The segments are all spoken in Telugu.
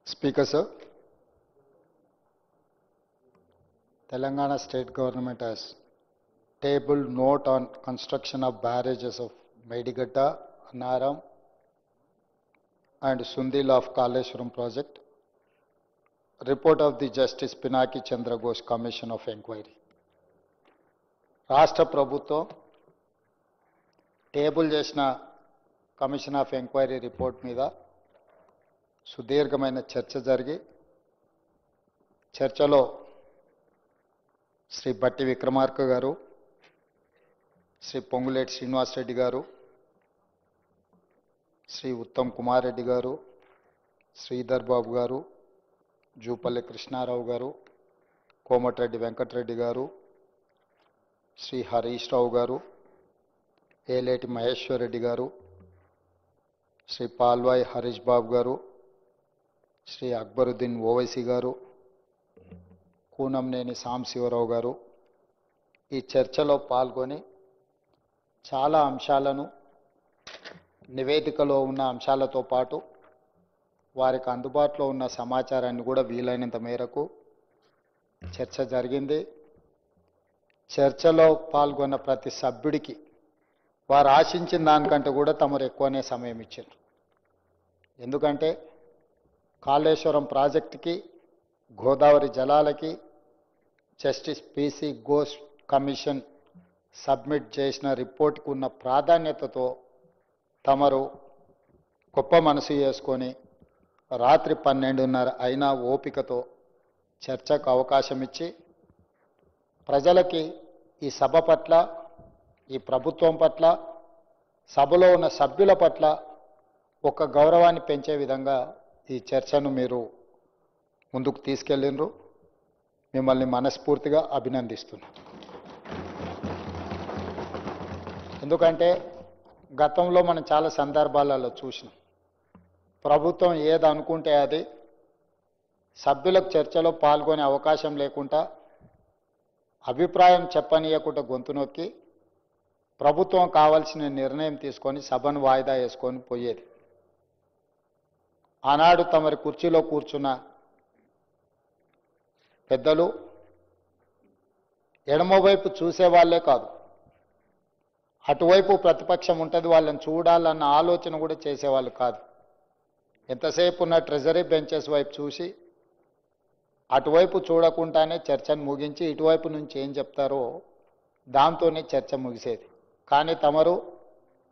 Speaker, sir. Telangana state government has tabled note on construction of barrages of Medigadda, Naram and Sundil of Kaleshwaram project. Report of the Justice Pinaki Chandra Ghosh Commission of Inquiry. రాష్ట్ర ప్రభుత్వం టేబుల్ చేసిన కమిషన్ ఆఫ్ ఎంక్వైరీ రిపోర్ట్ మీద సుదీర్ఘమైన చర్చ జరిగి చర్చలో శ్రీ బట్టి విక్రమార్క గారు, శ్రీ పొంగులేటి శ్రీనివాసరెడ్డి గారు, శ్రీ ఉత్తమ్ కుమార్ రెడ్డి గారు, శ్రీధర్ బాబు గారు, జూపల్లి కృష్ణారావు గారు, కోమటిరెడ్డి వెంకటరెడ్డి గారు, శ్రీ హరీష్ రావు గారు, ఏలేటి మహేశ్వర్ రెడ్డి గారు, శ్రీ పాల్వాయి హరీష్ బాబు గారు, శ్రీ అక్బరుద్దీన్ ఓవైసీ గారు, కూనంనేని సాంబశివరావు గారు ఈ చర్చలో పాల్గొని చాలా అంశాలను నివేదికలో ఉన్న అంశాలతో పాటు వారికి అందుబాటులో ఉన్న సమాచారాన్ని కూడా వీలైనంత మేరకు చర్చ జరిగింది. చర్చలో పాల్గొన్న ప్రతి సభ్యుడికి వారు ఆశించిన దానికంటే కూడా తమరు ఎక్కువనే సమయం ఇచ్చారు. ఎందుకంటే కాళేశ్వరం ప్రాజెక్టుకి, గోదావరి జలాలకి justice PC Ghosh commission submit చేసిన రిపోర్ట్కి ఉన్న ప్రాధాన్యతతో తమరు గొప్ప మనసు చేసుకొని రాత్రి 12:30 అయినా ఓపికతో చర్చకు అవకాశం ఇచ్చి ప్రజలకి ఈ సభ పట్ల, ఈ ప్రభుత్వం పట్ల, సభలో ఉన్న సభ్యుల పట్ల ఒక గౌరవాన్ని పెంచే విధంగా ఈ చర్చను మీరు ముందుకు తీసుకెళ్ళిండ్రు. మిమ్మల్ని మనస్ఫూర్తిగా అభినందిస్తున్నాను. ఎందుకంటే గతంలో మనం చాలా సందర్భాలలో చూసినాం, ప్రభుత్వం ఏది అనుకుంటే అది సభ్యులకు చర్చలో పాల్గొనే అవకాశం లేకుండా, అభిప్రాయం చెప్పనీయకుండా గొంతు నొక్కి ప్రభుత్వం కావాల్సిన నిర్ణయం తీసుకొని సభను వాయిదా వేసుకొని పోయేది. ఆనాడు తమరి కుర్చీలో కూర్చున్న పెద్దలు ఎడమవైపు చూసేవాళ్లే కాదు, అటువైపు ప్రతిపక్షం ఉంటుంది, వాళ్ళని చూడాలన్న ఆలోచన కూడా చేసేవాళ్ళు కాదు. ఎంతసేపు ఉన్న ట్రెజరీ బెంచెస్ వైపు చూసి అటువైపు చూడకుండానే చర్చను ముగించి ఇటువైపు నుంచి ఏం చెప్తారో దాంతోనే చర్చ ముగిసేది. కానీ తమరు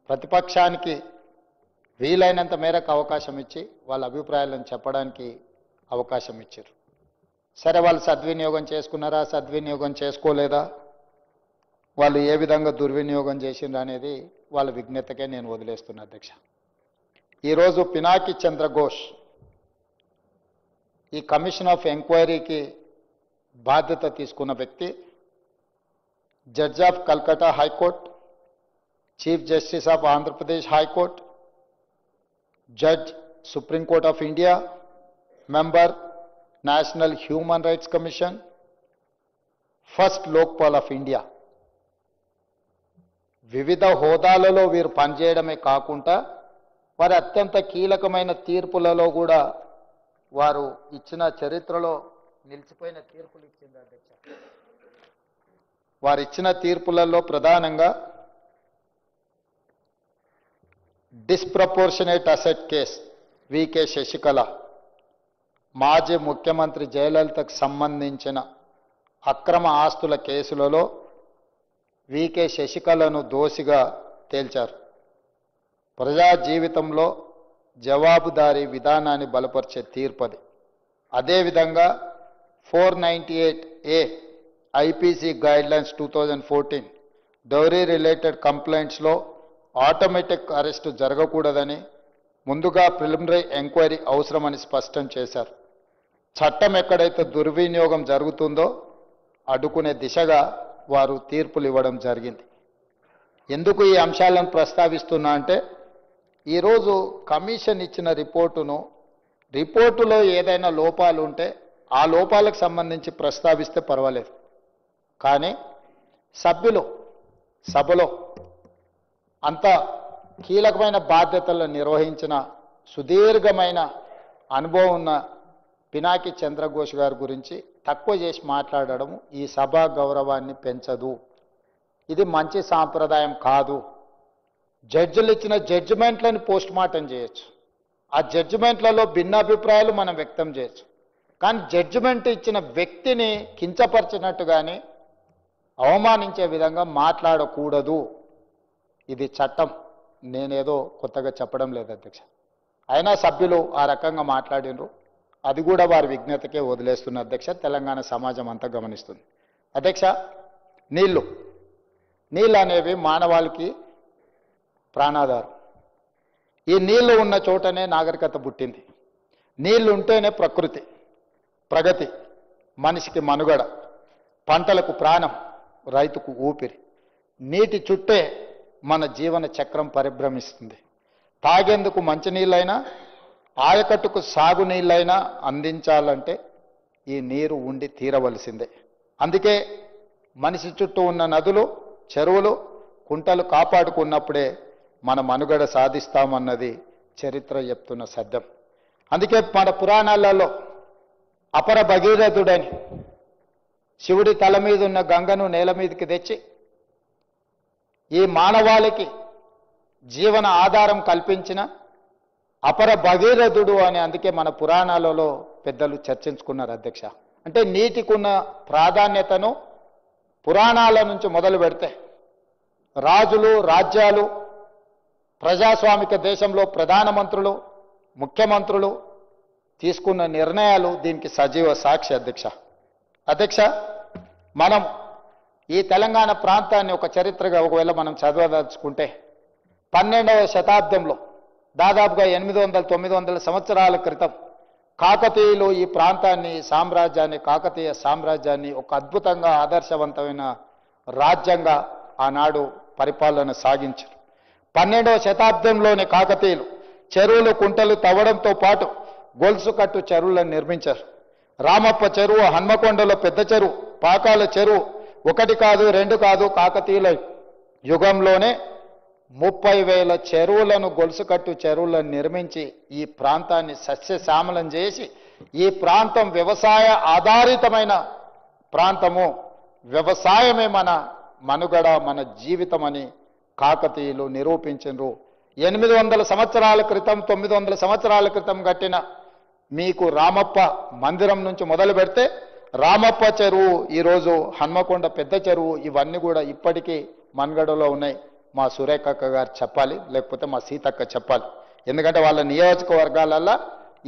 ప్రతిపక్షానికి వీలైనంత మేరకు అవకాశం ఇచ్చి వాళ్ళ అభిప్రాయాలను చెప్పడానికి అవకాశం ఇచ్చారు. సరే, వాళ్ళు సద్వినియోగం చేసుకున్నారా, సద్వినియోగం చేసుకోలేదా, వాళ్ళు ఏ విధంగా దుర్వినియోగం చేసిండ్రు అనేది వాళ్ళ విజ్ఞతకే నేను వదిలేస్తున్నా. అధ్యక్ష, ఈరోజు పినాకి చంద్ర ఘోష్ ఈ కమిషన్ ఆఫ్ ఎంక్వైరీకి బాధ్యత తీసుకున్న వ్యక్తి, judge of Calcutta high court, chief justice of Andhra Pradesh high court, judge Supreme Court of India, member national human rights commission, first Lokpal of India. వివిధ హోదాలలో వీరు పనిచేయడమే కాకుండా వారి అత్యంత కీలకమైన తీర్పులలో కూడా వారు ఇచ్చిన చరిత్రలో నిలిచిపోయిన తీర్పులు ఇచ్చింది. అధ్యక్ష, వారు ఇచ్చిన తీర్పులలో ప్రధానంగా disproportionate asset case VK Sasikala, మాజీ ముఖ్యమంత్రి జయలలితకు సంబంధించిన అక్రమ ఆస్తుల కేసులలో వికే శశికళను దోషిగా తేల్చారు. ప్రజా జీవితంలో జవాబుదారీ విధానాన్ని బలపరిచే తీర్పది. అదేవిధంగా 498A IPC guidelines 2014 dowry related కంప్లైంట్స్లో ఆటోమేటిక్ అరెస్టు జరగకూడదని, ముందుగా ప్రిలిమినరీ ఎంక్వైరీ అవసరమని స్పష్టం చేశారు. చట్టం ఎక్కడైతే దుర్వినియోగం జరుగుతుందో అడ్డుకునే దిశగా వారు తీర్పులు ఇవ్వడం జరిగింది. ఎందుకు ఈ అంశాలను ప్రస్తావిస్తున్నా అంటే, ఈరోజు కమిషన్ ఇచ్చిన రిపోర్టులో ఏదైనా లోపాలు ఉంటే ఆ లోపాలకు సంబంధించి ప్రస్తావిస్తే పర్వాలేదు. కానీ సభ్యులు సభలో అంత కీలకమైన బాధ్యతలను నిర్వహించిన సుదీర్ఘమైన అనుభవం ఉన్న పినాకి చంద్రఘోష్ గారి గురించి తక్కువ చేసి మాట్లాడడం ఈ సభా గౌరవాన్ని పెంచదు. ఇది మంచి సాంప్రదాయం కాదు. జడ్జిలు ఇచ్చిన జడ్జిమెంట్లను పోస్ట్ మార్టం చేయొచ్చు, ఆ జడ్జిమెంట్లలో భిన్నాభిప్రాయాలు మనం వ్యక్తం చేయొచ్చు, కానీ జడ్జిమెంట్ ఇచ్చిన వ్యక్తిని కించపరిచినట్టు కానీ అవమానించే విధంగా మాట్లాడకూడదు. ఇది చట్టం. నేనేదో కొత్తగా చెప్పడం లేదు అధ్యక్ష. అయినా సభ్యులు ఆ రకంగా మాట్లాడినరు, అది కూడా వారి విజ్ఞతకే వదిలేస్తున్న అధ్యక్ష. తెలంగాణ సమాజం అంతా గమనిస్తుంది అధ్యక్ష. నీళ్ళు అనేవి మానవాళికి ప్రాణాధారం. ఈ నీళ్లు ఉన్న చోటనే నాగరికత పుట్టింది. నీళ్లు ఉంటేనే ప్రకృతి, ప్రగతి, మనిషికి మనుగడ, పంటలకు ప్రాణం, రైతుకు ఊపిరి. నీటి చుట్టే మన జీవన చక్రం పరిభ్రమిస్తుంది. తాగేందుకు మంచినీళ్ళైనా, ఆయకట్టుకు సాగునీళ్ళైనా అందించాలంటే ఈ నీరు ఉండి తీరవలసిందే. అందుకే మనిషి చుట్టూ ఉన్న నదులు, చెరువులు, కుంటలు కాపాడుకున్నప్పుడే మన మనుగడ సాధిస్తామన్నది చరిత్ర చెప్తున్న సత్యం. అందుకే మన పురాణాలలో అపర భగీరథుడని శివుడి తల మీద ఉన్న గంగను నేల మీదకి తెచ్చి ఈ మానవాళికి జీవన ఆధారం కల్పించిన అపర భగీరథుడు అని అందుకే మన పురాణాలలో పెద్దలు చర్చించుకున్నారు అధ్యక్ష. అంటే నీటికున్న ప్రాధాన్యతను పురాణాల నుంచి మొదలు పెడితే రాజులు, రాజ్యాలు, ప్రజాస్వామిక దేశంలో ప్రధానమంత్రులు, ముఖ్యమంత్రులు తీసుకున్న నిర్ణయాలు దీనికి సజీవ సాక్షి అధ్యక్ష. మనం ఈ తెలంగాణ ప్రాంతాన్ని ఒక చరిత్రగా ఒకవేళ మనం చదవదలుచుకుంటే 12వ శతాబ్దంలో దాదాపుగా 800-900 సంవత్సరాల క్రితం కాకతీయులు ఈ ప్రాంతాన్ని, సామ్రాజ్యాన్ని, కాకతీయ సామ్రాజ్యాన్ని ఒక అద్భుతంగా ఆదర్శవంతమైన రాజ్యంగా ఆనాడు పరిపాలన సాగించారు. 12వ శతాబ్దంలోని కాకతీయులు చెరువులు, కుంటలు తవ్వడంతో పాటు గొలుసు కట్టు చెరువులను నిర్మించారు. రామప్ప చెరువు, హన్మకొండలో పెద్ద చెరువు, పాకాల చెరువు, 1 కాదు 2 కాదు, కాకతీయుల యుగంలోనే 30,000 చెరువులను, గొలుసు కట్టు చెరువులను నిర్మించి ఈ ప్రాంతాన్ని సస్యశ్యామలం చేసి ఈ ప్రాంతం వ్యవసాయ ఆధారితమైన ప్రాంతము, వ్యవసాయమే మన మనుగడ, మన జీవితమని కాకతీయులు నిరూపించారు. 800 సంవత్సరాల క్రితం, 900 సంవత్సరాల క్రితం కట్టిన మీకు రామప్ప మందిరం నుంచి మొదలు పెడితే రామప్ప చెరువు, ఈరోజు హన్మకొండ పెద్ద చెరువు, ఇవన్నీ కూడా ఇప్పటికీ మనుగడలో ఉన్నాయి. మా సురేఖక్క గారు చెప్పాలి, లేకపోతే మా సీతక్క చెప్పాలి. ఎందుకంటే వాళ్ళ నియోజకవర్గాలల్లో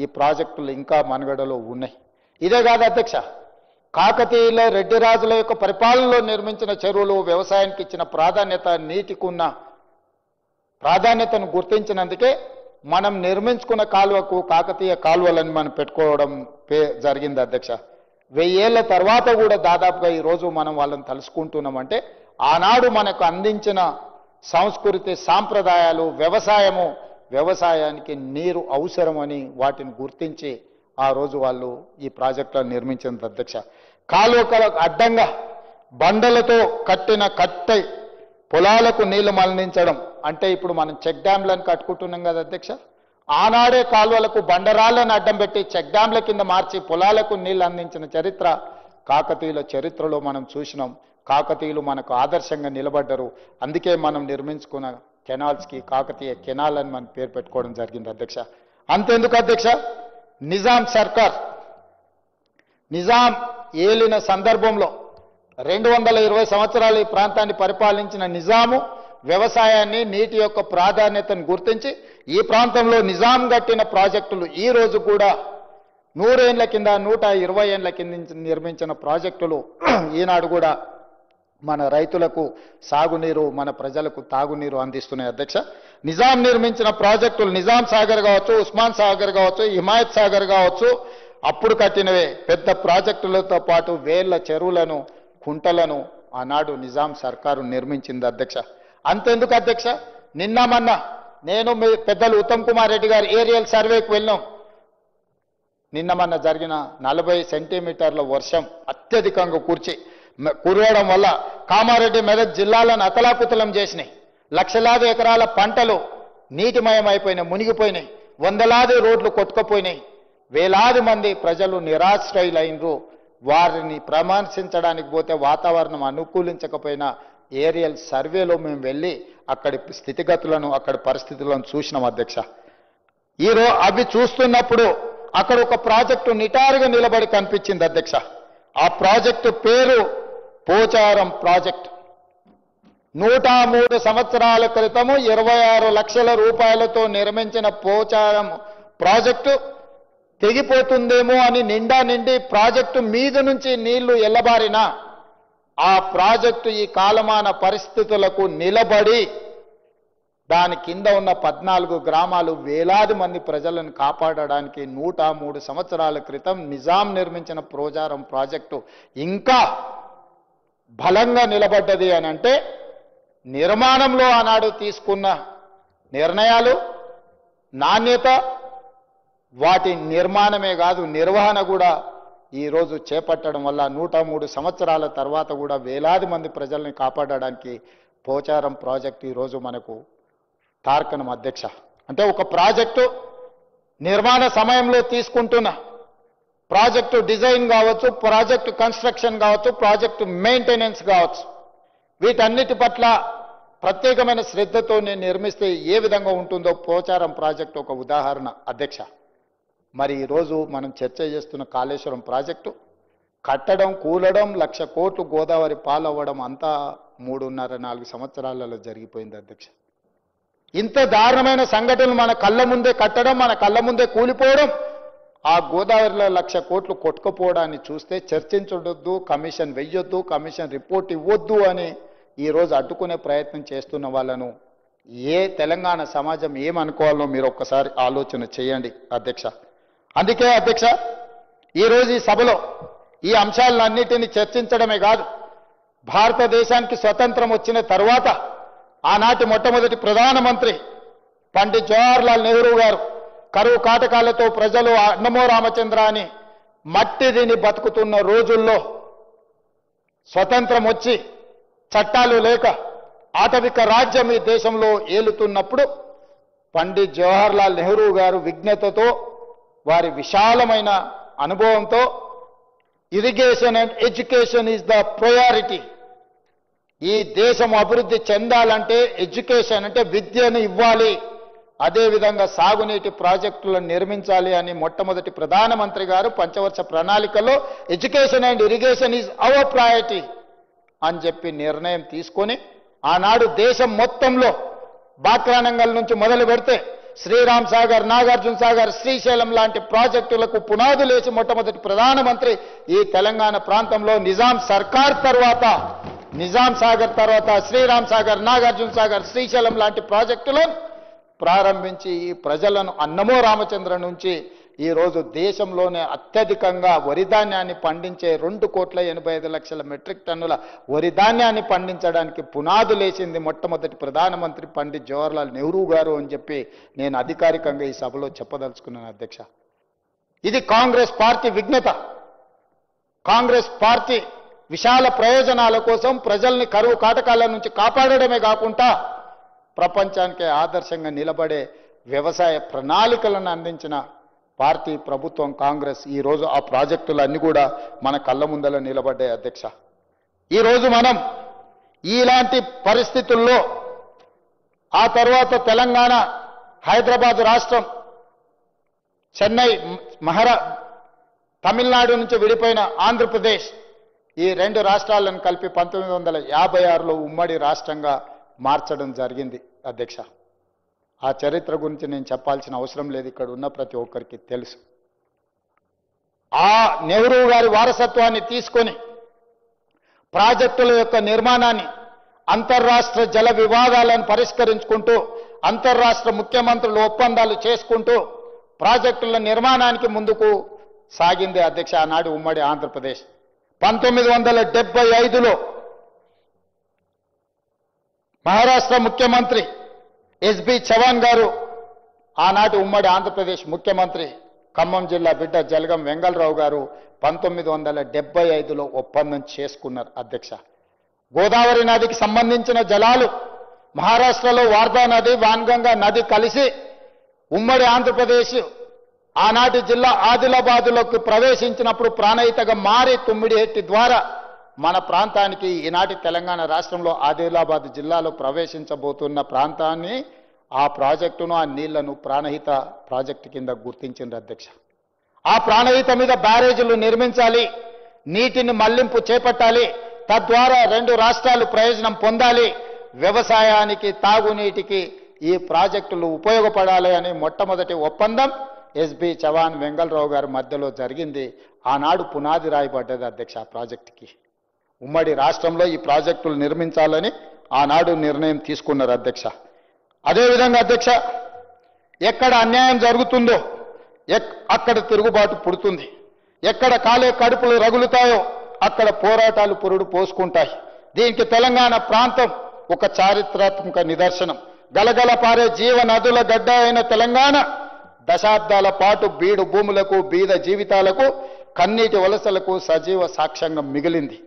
ఈ ప్రాజెక్టులు ఇంకా మనుగడలో ఉన్నాయి. ఇదే కాదు అధ్యక్ష, కాకతీయుల, రెడ్డి రాజుల యొక్క పరిపాలనలో నిర్మించిన చెరువులు, వ్యవసాయానికి ఇచ్చిన ప్రాధాన్యత, నీటికున్న ప్రాధాన్యతను గుర్తించినందుకే మనం నిర్మించుకున్న కాలువకు కాకతీయ కాలువలని మనం పెట్టుకోవడం జరిగింది అధ్యక్ష. 1000 ఏళ్ల తర్వాత కూడా దాదాపుగా ఈరోజు మనం వాళ్ళని తలుసుకుంటున్నామంటే ఆనాడు మనకు అందించిన సంస్కృతి, సాంప్రదాయాలు, వ్యవసాయానికి నీరు అవసరమని వాటిని గుర్తించి ఆ రోజు వాళ్ళు ఈ ప్రాజెక్టులను నిర్మించింది అధ్యక్ష. కాలువలకు అడ్డంగా బండలతో కట్టిన కట్టె పొలాలకు నీళ్లు మళ్లించడం అంటే ఇప్పుడు మనం చెక్ డ్యాంలను కట్టుకుంటున్నాం కదా అధ్యక్ష. ఆనాడే కాలువలకు బండరాళ్లను అడ్డం పెట్టి చెక్ డ్యాంల కింద మార్చి పొలాలకు నీళ్లు అందించిన చరిత్ర కాకతీయుల చరిత్రలో మనం చూసినాం. కాకతీయులు మనకు ఆదర్శంగా నిలబడ్డారు. అందుకే మనం నిర్మించుకున్న కెనాల్స్కి కాకతీయ కెనాల్ అని మనం పేరు పెట్టుకోవడం జరిగింది అధ్యక్ష. అంతెందుకు అధ్యక్ష, నిజాం ఏలిన సందర్భంలో 220 సంవత్సరాలు ఈ ప్రాంతాన్ని పరిపాలించిన నిజాము వ్యవసాయాన్ని, నీటి యొక్క ప్రాధాన్యతను గుర్తించి ఈ ప్రాంతంలో నిజాం కట్టిన ప్రాజెక్టులు ఈ రోజు కూడా 100 ఏళ్ల కింద, 120 ఏళ్ల కింద నిర్మించిన ప్రాజెక్టులు ఈనాడు కూడా మన రైతులకు సాగునీరు, మన ప్రజలకు తాగునీరు అందిస్తున్నాయి అధ్యక్ష. నిజాం నిర్మించిన ప్రాజెక్టులు నిజాం సాగర్ కావచ్చు, ఉస్మాన్ సాగర్ కావచ్చు, హిమాయత్ సాగర్ కావచ్చు, అప్పుడు కట్టినవే. పెద్ద ప్రాజెక్టులతో పాటు వేళ్ల చెరువులను, కుంటలను ఆనాడు నిజాం సర్కారు నిర్మించింది అధ్యక్ష. అంతెందుకు అధ్యక్ష, నిన్న మొన్న నేను మీ పెద్దలు ఉత్తమ్ కుమార్ రెడ్డి గారు ఏరియల్ సర్వేకి వెళ్ళాం. నిన్న మొన్న జరిగిన 40 సెంటీమీటర్ల వర్షం అత్యధికంగా కురవడం వల్ల కామారెడ్డి, మెదక్ జిల్లాలను అతలాకుతలం చేసినాయి. లక్షలాది ఎకరాల పంటలు నీటిమయం అయిపోయినాయి, మునిగిపోయినాయి. వందలాది రోడ్లు కొట్టుకుపోయినాయి. వేలాది మంది ప్రజలు నిరాశ్రయులైనరు. వారిని పరామర్శించడానికి పోతే వాతావరణం అనుకూలించకపోయినా ఏరియల్ సర్వేలో మేము వెళ్ళి అక్కడి స్థితిగతులను అక్కడి పరిస్థితులను చూసినాం అధ్యక్ష. ఈరోజు అవి చూస్తున్నప్పుడు అక్కడ ఒక ప్రాజెక్టు నిటారుగా నిలబడి కనిపించింది అధ్యక్ష. ఆ ప్రాజెక్టు పేరు పోచారం ప్రాజెక్టు. 103 సంవత్సరాల క్రితము 26 లక్షల రూపాయలతో నిర్మించిన పోచారం ప్రాజెక్టు తెగిపోతుందేమో అని నిండి ప్రాజెక్టు మీద నుంచి నీళ్లు ఎల్లబారినా ఆ ప్రాజెక్టు ఈ కాలమాన పరిస్థితులకు నిలబడి దాని కింద ఉన్న 14 గ్రామాలు వేలాది మంది ప్రజలను కాపాడడానికి 103 సంవత్సరాల క్రితం నిజాం నిర్మించిన పోచారం ప్రాజెక్టు ఇంకా బలంగా నిలబడ్డది అని అంటే నిర్మాణంలో ఆనాడు తీసుకున్న నిర్ణయాలు, నాణ్యత, వాటి నిర్మాణమే కాదు నిర్వహణ కూడా ఈరోజు చేపట్టడం వల్ల 103 సంవత్సరాల తర్వాత కూడా వేలాది మంది ప్రజల్ని కాపాడడానికి పోచారం ప్రాజెక్టు ఈరోజు మనకు తార్కణం అధ్యక్ష. అంటే ఒక ప్రాజెక్టు నిర్మాణ సమయంలో తీసుకుంటున్న ప్రాజెక్టు డిజైన్ కావచ్చు, ప్రాజెక్టు కన్స్ట్రక్షన్ కావచ్చు, ప్రాజెక్టు మెయింటెనెన్స్ కావచ్చు, వీటన్నిటి పట్ల ప్రత్యేకమైన శ్రద్ధతో నేను నిర్మిస్తే ఏ విధంగా ఉంటుందో పోచారం ప్రాజెక్టు ఒక ఉదాహరణ అధ్యక్ష. మరి ఈరోజు మనం చర్చ చేస్తున్న కాళేశ్వరం ప్రాజెక్టు కట్టడం, కూలడం, 1,00,000 కోట్లు గోదావరి పాలవ్వడం అంతా 3.5-4 సంవత్సరాలలో జరిగిపోయింది అధ్యక్ష. ఇంత దారుణమైన సంఘటనలు మన కళ్ళ ముందే కట్టడం, మన కళ్ళ ముందే కూలిపోవడం, ఆ గోదావరిలో 1,00,000 కోట్లు కొట్టుకుపోవడాన్ని చూస్తే చర్చించొద్దు, కమిషన్ వెయ్యొద్దు, కమిషన్ రిపోర్ట్ ఇవ్వద్దు అని ఈరోజు అడ్డుకునే ప్రయత్నం చేస్తున్న వాళ్ళను ఏ తెలంగాణ సమాజం ఏమనుకోవాలో మీరు ఒక్కసారి ఆలోచన చేయండి అధ్యక్ష. అందుకే అధ్యక్ష ఈరోజు ఈ సభలో ఈ అంశాలన్నిటిని చర్చించడమే కాదు, భారతదేశానికి స్వతంత్రం వచ్చిన తర్వాత ఆనాటి మొట్టమొదటి ప్రధానమంత్రి పండిట్ జవహర్లాల్ నెహ్రూ గారు కరువు కాటకాలతో ప్రజలు అన్నమో రామచంద్ర అని మట్టి తిని బతుకుతున్న రోజుల్లో స్వతంత్రం వచ్చి చట్టాలు లేక ఆటవిక రాజ్యం ఈ దేశంలో ఏలుతున్నప్పుడు పండిట్ జవహర్లాల్ నెహ్రూ గారు విజ్ఞతతో, వారి విశాలమైన అనుభవంతో irrigation and education is the priority, ఈ దేశం అభివృద్ధి చెందాలంటే ఎడ్యుకేషన్ అంటే విద్యను ఇవ్వాలి, అదేవిధంగా సాగునీటి ప్రాజెక్టులను నిర్మించాలి అని మొట్టమొదటి ప్రధానమంత్రి గారు పంచవర్ష ప్రణాళికలో education and irrigation is our priority అని చెప్పి నిర్ణయం తీసుకొని ఆనాడు దేశం మొత్తంలో బాక్రానంగల్ నుంచి మొదలు పెడితే శ్రీరామ్ సాగర్, నాగార్జున సాగర్, శ్రీశైలం లాంటి ప్రాజెక్టులకు పునాదులేసి మొట్టమొదటి ప్రధానమంత్రి ఈ తెలంగాణ ప్రాంతంలో నిజాం సర్కార్ తర్వాత, నిజాం సాగర్ తర్వాత శ్రీరామ్ సాగర్, నాగార్జున సాగర్, శ్రీశైలం లాంటి ప్రాజెక్టులను ప్రారంభించి ఈ ప్రజలను అన్నమో రామచంద్ర నుంచి ఈరోజు దేశంలోనే అత్యధికంగా వరి ధాన్యాన్ని పండించే 2,85,00,000 మెట్రిక్ టన్నుల వరి ధాన్యాన్ని పండించడానికి పునాదులేసింది మొట్టమొదటి ప్రధానమంత్రి పండిట్ జవహర్లాల్ నెహ్రూ గారు అని చెప్పి నేను అధికారికంగా ఈ సభలో చెప్పదలుచుకున్నాను అధ్యక్ష. ఇది కాంగ్రెస్ పార్టీ విజ్ఞత. కాంగ్రెస్ పార్టీ విశాల ప్రయోజనాల కోసం ప్రజల్ని కరువు కాటకాల నుంచి కాపాడడమే కాకుండా ప్రపంచానికి ఆదర్శంగా నిలబడే వ్యవసాయ ప్రణాళికలను అందించిన పార్టీ ప్రభుత్వం కాంగ్రెస్. ఈరోజు ఆ ప్రాజెక్టులన్నీ కూడా మన కళ్ళ ముందల నిలబడ్డాయి అధ్యక్ష. ఈరోజు మనం ఇలాంటి పరిస్థితుల్లో ఆ తర్వాత తెలంగాణ, హైదరాబాద్ రాష్ట్రం, చెన్నై, తమిళనాడు నుంచి విడిపోయిన ఆంధ్రప్రదేశ్, ఈ 2 రాష్ట్రాలను కలిపి 1956లో ఉమ్మడి రాష్ట్రంగా మార్చడం జరిగింది అధ్యక్ష. ఆ చరిత్ర గురించి నేను చెప్పాల్సిన అవసరం లేదు, ఇక్కడ ఉన్న ప్రతి ఒక్కరికి తెలుసు. ఆ నెహ్రూ గారి వారసత్వాన్ని తీసుకొని ప్రాజెక్టుల యొక్క నిర్మాణాన్ని, అంతర్రాష్ట్ర జల వివాదాలను పరిష్కరించుకుంటూ, అంతర్రాష్ట్ర ముఖ్యమంత్రులు ఒప్పందాలు చేసుకుంటూ ప్రాజెక్టుల నిర్మాణానికి ముందుకు సాగింది అధ్యక్ష ఆనాడు ఉమ్మడి ఆంధ్రప్రదేశ్. 1975లో మహారాష్ట్ర ముఖ్యమంత్రి ఎస్బి చవాన్ గారు, ఆనాటి ఉమ్మడి ఆంధ్రప్రదేశ్ ముఖ్యమంత్రి, ఖమ్మం జిల్లా బిడ్డ జలగం వెంగళరావు గారు 1975లో ఒప్పందం చేసుకున్నారు అధ్యక్ష. గోదావరి నదికి సంబంధించిన జలాలు మహారాష్ట్రలో వార్ధా నది, వాన్గంగా నది కలిసి ఉమ్మడి ఆంధ్రప్రదేశ్ ఆనాటి జిల్లా ఆదిలాబాదులోకి ప్రవేశించినప్పుడు ప్రాణహితగా మారి తుమ్మిడిహెట్టి ద్వారా మన ప్రాంతానికి ఈనాటి తెలంగాణ రాష్ట్రంలో ఆదిలాబాద్ జిల్లాలో ప్రవేశించబోతున్న ప్రాంతాన్ని ఆ ప్రాజెక్టును ఆ నీళ్లను ప్రాణహిత ప్రాజెక్టు కింద గుర్తించింది అధ్యక్ష. ఆ ప్రాణహిత మీద బ్యారేజీలు నిర్మించాలి, నీటిని మళ్లింపు చేపట్టాలి, తద్వారా రెండు రాష్ట్రాలు ప్రయోజనం పొందాలి, వ్యవసాయానికి తాగునీటికి ఈ ప్రాజెక్టులు ఉపయోగపడాలి అని మొట్టమొదటి ఒప్పందం ఎస్బి చవాన్ వెంగళరావు గారి మధ్యలో జరిగింది. ఆనాడు పునాది రాయబడ్డది అధ్యక్ష ఆ ప్రాజెక్టుకి. ఉమ్మడి రాష్ట్రంలో ఈ ప్రాజెక్టులు నిర్మించాలని ఆనాడు నిర్ణయం తీసుకున్నారు అధ్యక్ష. అదేవిధంగా అధ్యక్ష, ఎక్కడ అన్యాయం జరుగుతుందో అక్కడ తిరుగుబాటు పుడుతుంది, ఎక్కడ కాలే కడుపులు రగులుతాయో అక్కడ పోరాటాలు పురుడు పోసుకుంటాయి. దీనికి తెలంగాణ ప్రాంతం ఒక చారిత్రాత్మక నిదర్శనం. గలగల పారే జీవ నదుల గడ్డ అయిన తెలంగాణ దశాబ్దాల పాటు బీడు భూములకు, బీద జీవితాలకు, కన్నీటి వలసలకు సజీవ సాక్ష్యంగా మిగిలింది.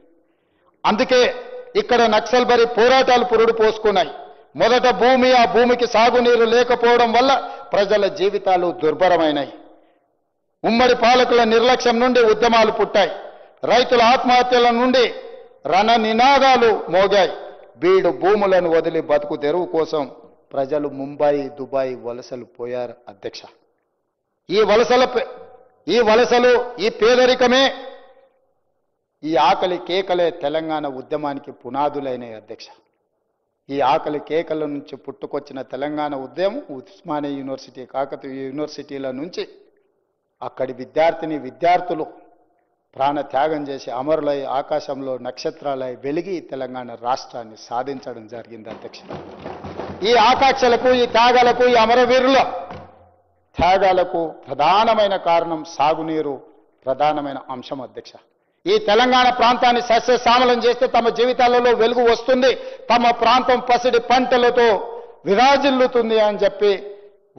అందుకే ఇక్కడ నక్సల్బరీ పోరాటాలు పురుడు పోసుకున్నాయి. మొదట భూమి, ఆ భూమికి సాగునీరు లేకపోవడం వల్ల ప్రజల జీవితాలు దుర్భరమైనాయి. ఉమ్మడి పాలకుల నిర్లక్ష్యం నుండి ఉద్యమాలు పుట్టాయి. రైతుల ఆత్మహత్యల నుండి రణ నినాదాలు మోగాయి. బీడు భూములను వదిలి బతుకు తెరువు కోసం ప్రజలు ముంబై, దుబాయ్ వలసలు పోయారు అధ్యక్ష. ఈ వలసలు, ఈ పేదరికమే, ఈ ఆకలి కేకలే తెలంగాణ ఉద్యమానికి పునాదులైన అధ్యక్ష. ఈ ఆకలి కేకల నుంచి పుట్టుకొచ్చిన తెలంగాణ ఉద్యమం ఉస్మానియా యూనివర్సిటీ, కాకతీయ యూనివర్సిటీల నుంచి అక్కడి విద్యార్థులు ప్రాణ త్యాగం చేసి అమరులై ఆకాశంలో నక్షత్రాలై వెలిగి తెలంగాణ రాష్ట్రాన్ని సాధించడం జరిగింది అధ్యక్ష. ఈ ఆకాంక్షలకు, ఈ త్యాగాలకు, ఈ అమరవీరుల త్యాగాలకు ప్రధానమైన కారణం సాగునీరు ప్రధానమైన అంశం అధ్యక్ష. ఈ తెలంగాణ ప్రాంతాన్ని సస్యశ్యామలం చేస్తే తమ జీవితాలలో వెలుగు వస్తుంది, తమ ప్రాంతం పసిడి పంటలతో విరాజిల్లుతుంది అని చెప్పి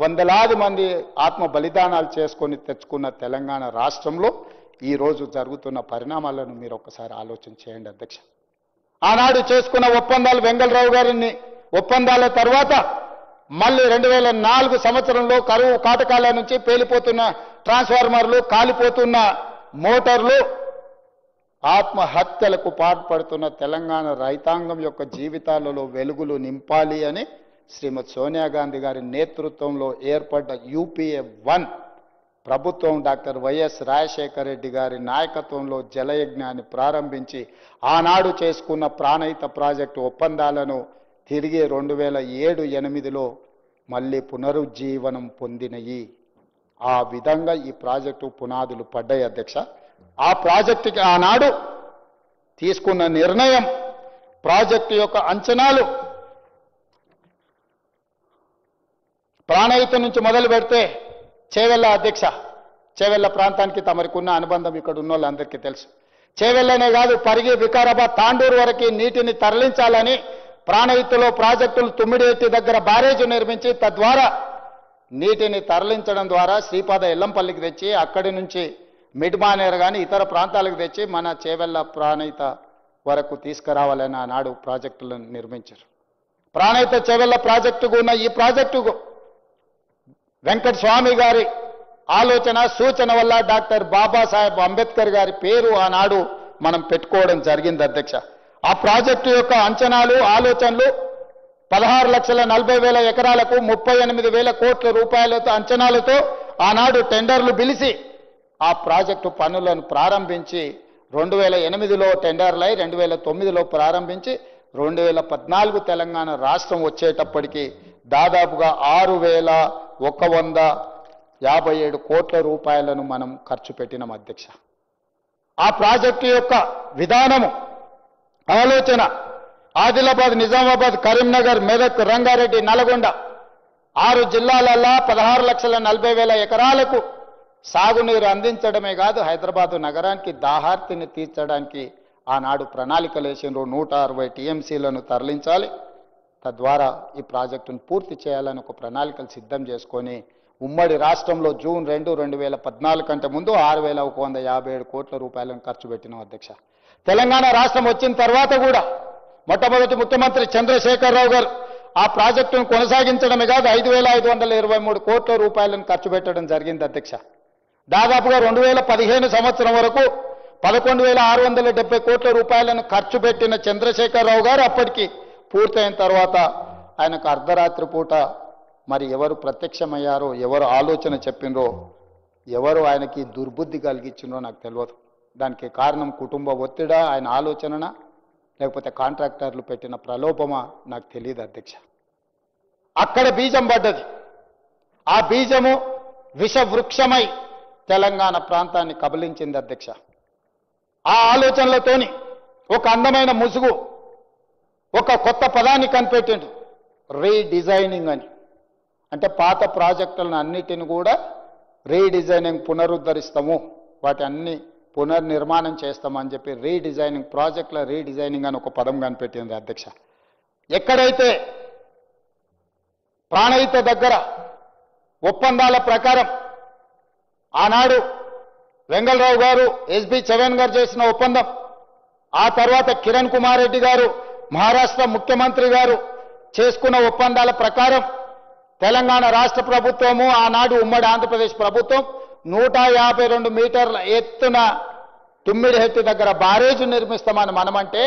వందలాది మంది ఆత్మ బలిదానాలు చేసుకొని తెచ్చుకున్న తెలంగాణ రాష్ట్రంలో ఈరోజు జరుగుతున్న పరిణామాలను మీరు ఒక్కసారి ఆలోచన చేయండి అధ్యక్ష. ఆనాడు చేసుకున్న ఒప్పందాలు, వెంగళరావు గారిని ఒప్పందాల తర్వాత మళ్ళీ 2004 సంవత్సరంలో కరువు కాటకాల నుంచి పేలిపోతున్న ట్రాన్స్ఫార్మర్లు, కాలిపోతున్న మోటార్లు, ఆత్మహత్యలకు పాల్పడుతున్న తెలంగాణ రైతాంగం యొక్క జీవితాలలో వెలుగులు నింపాలి అని శ్రీమతి సోనియా గాంధీ గారి నేతృత్వంలో ఏర్పడ్డ UPA 1 ప్రభుత్వం డాక్టర్ వైఎస్ రాజశేఖర రెడ్డి గారి నాయకత్వంలో జలయజ్ఞాన్ని ప్రారంభించి ఆనాడు చేసుకున్న ప్రాణహిత ప్రాజెక్టు ఒప్పందాలను తిరిగి 2007-8లో మళ్ళీ పునరుజ్జీవనం పొందినయి. ఆ విధంగా ఈ ప్రాజెక్టు పునాదులు పడ్డాయి అధ్యక్ష. ఆ ప్రాజెక్టుకి ఆనాడు తీసుకున్న నిర్ణయం, ప్రాజెక్టు యొక్క అంచనాలు, ప్రాణహిత నుంచి మొదలు పెడితే చేవెళ్ళ అధ్యక్ష, చేవెళ్ళ ప్రాంతానికి తమరికున్న అనుబంధం ఇక్కడ ఉన్న వాళ్ళందరికీ తెలుసు. చేవెళ్ళనే కాదు, పరిగి, వికారాబాద్, తాండూరు వరకు నీటిని తరలించాలని ప్రాణహితలో ప్రాజెక్టులు తుమ్మిడిహెట్టి దగ్గర బ్యారేజ్ నిర్మించి తద్వారా నీటిని తరలించడం ద్వారా శ్రీపాద ఎల్లంపల్లికి తెచ్చి అక్కడి నుంచి మిడ్మానేర్ కానీ ఇతర ప్రాంతాలకు తెచ్చి మన చేవెళ్ళ ప్రాణహిత వరకు తీసుకురావాలని ఆనాడు ప్రాజెక్టులను నిర్మించారు. ప్రాణహిత చేవెళ్ళ ప్రాజెక్టుకు ఉన్న ఈ ప్రాజెక్టుకు వెంకట స్వామి గారి ఆలోచన, సూచన వల్ల డాక్టర్ బాబాసాహెబ్ అంబేద్కర్ గారి పేరు ఆనాడు మనం పెట్టుకోవడం జరిగింది అధ్యక్ష. ఆ ప్రాజెక్టు యొక్క అంచనాలు, ఆలోచనలు 16,40,000 ఎకరాలకు 38,000 కోట్ల రూపాయలతో అంచనాలతో ఆనాడు టెండర్లు పిలిచి ఆ ప్రాజెక్టు పనులను ప్రారంభించి 2008లో టెండర్లై 2009లో ప్రారంభించి 2014 తెలంగాణ రాష్ట్రం వచ్చేటప్పటికి దాదాపుగా 6,157 కోట్ల రూపాయలను మనం ఖర్చు పెట్టినాం అధ్యక్ష. ఆ ప్రాజెక్టు యొక్క విధానము, ఆలోచన ఆదిలాబాద్, నిజామాబాద్, కరీంనగర్, మెదక్, రంగారెడ్డి, నల్గొండ 6 జిల్లాలల్లా 16,40,000 ఎకరాలకు సాగునీరు అందించడమే కాదు, హైదరాబాదు నగరానికి దాహార్తిని తీర్చడానికి ఆనాడు ప్రణాళికలు వేసిండ్రు. 160 TMCలను తరలించాలి, తద్వారా ఈ ప్రాజెక్టును పూర్తి చేయాలని ఒక ప్రణాళికలు సిద్ధం చేసుకొని ఉమ్మడి రాష్ట్రంలో జూన్ 2, 2014 కంటే ముందు 6,157 కోట్ల రూపాయలను ఖర్చు పెట్టినాం అధ్యక్ష. తెలంగాణ రాష్ట్రం వచ్చిన తర్వాత కూడా మొట్టమొదటి ముఖ్యమంత్రి చంద్రశేఖరరావు గారు ఆ ప్రాజెక్టును కొనసాగించడమే కాదు 5,523 కోట్ల రూపాయలను ఖర్చు పెట్టడం జరిగింది అధ్యక్ష. దాదాపుగా 2015 సంవత్సరం వరకు 11,670 కోట్ల రూపాయలను ఖర్చు పెట్టిన చంద్రశేఖరరావు గారు అప్పటికి పూర్తయిన తర్వాత ఆయనకు అర్ధరాత్రి పూట మరి ఎవరు ప్రత్యక్షమయ్యారో, ఎవరు ఆలోచన చెప్పినరో, ఎవరు ఆయనకి దుర్బుద్ధి కలిగించినో నాకు తెలియదు. దానికి కారణం కుటుంబ ఒత్తిడా, ఆయన ఆలోచననా, లేకపోతే కాంట్రాక్టర్లు పెట్టిన ప్రలోభమా నాకు తెలియదు అధ్యక్ష. అక్కడ బీజం పడ్డది. ఆ బీజము విషవృక్షమై తెలంగాణ ప్రాంతాన్ని కబలించింది అధ్యక్ష. ఆ ఆలోచనలతోని ఒక అందమైన ముసుగు, ఒక కొత్త పదాన్ని కనిపెట్టిండు, రీడిజైనింగ్ అని. అంటే పాత ప్రాజెక్టులను అన్నిటిని కూడా రీడిజైనింగ్, పునరుద్ధరిస్తాము, వాటి అన్ని పునర్నిర్మాణం చేస్తామని చెప్పి రీడిజైనింగ్, ప్రాజెక్టుల రీడిజైనింగ్ అని ఒక పదం కనిపెట్టింది అధ్యక్ష. ఎక్కడైతే ప్రాణహిత దగ్గర ఒప్పందాల ప్రకారం ఆనాడు వెంగళరావు గారు, ఎస్బి చవన్ గారు చేసిన ఒప్పందం, ఆ తర్వాత కిరణ్ కుమార్ రెడ్డి గారు మహారాష్ట్ర ముఖ్యమంత్రి గారు చేసుకున్న ఒప్పందాల ప్రకారం తెలంగాణ రాష్ట్ర ప్రభుత్వము, ఆనాడు ఉమ్మడి ఆంధ్రప్రదేశ్ ప్రభుత్వం 152 మీటర్ల ఎత్తున తుమ్మిడిహెట్టి దగ్గర బారేజు నిర్మిస్తామని మనమంటే,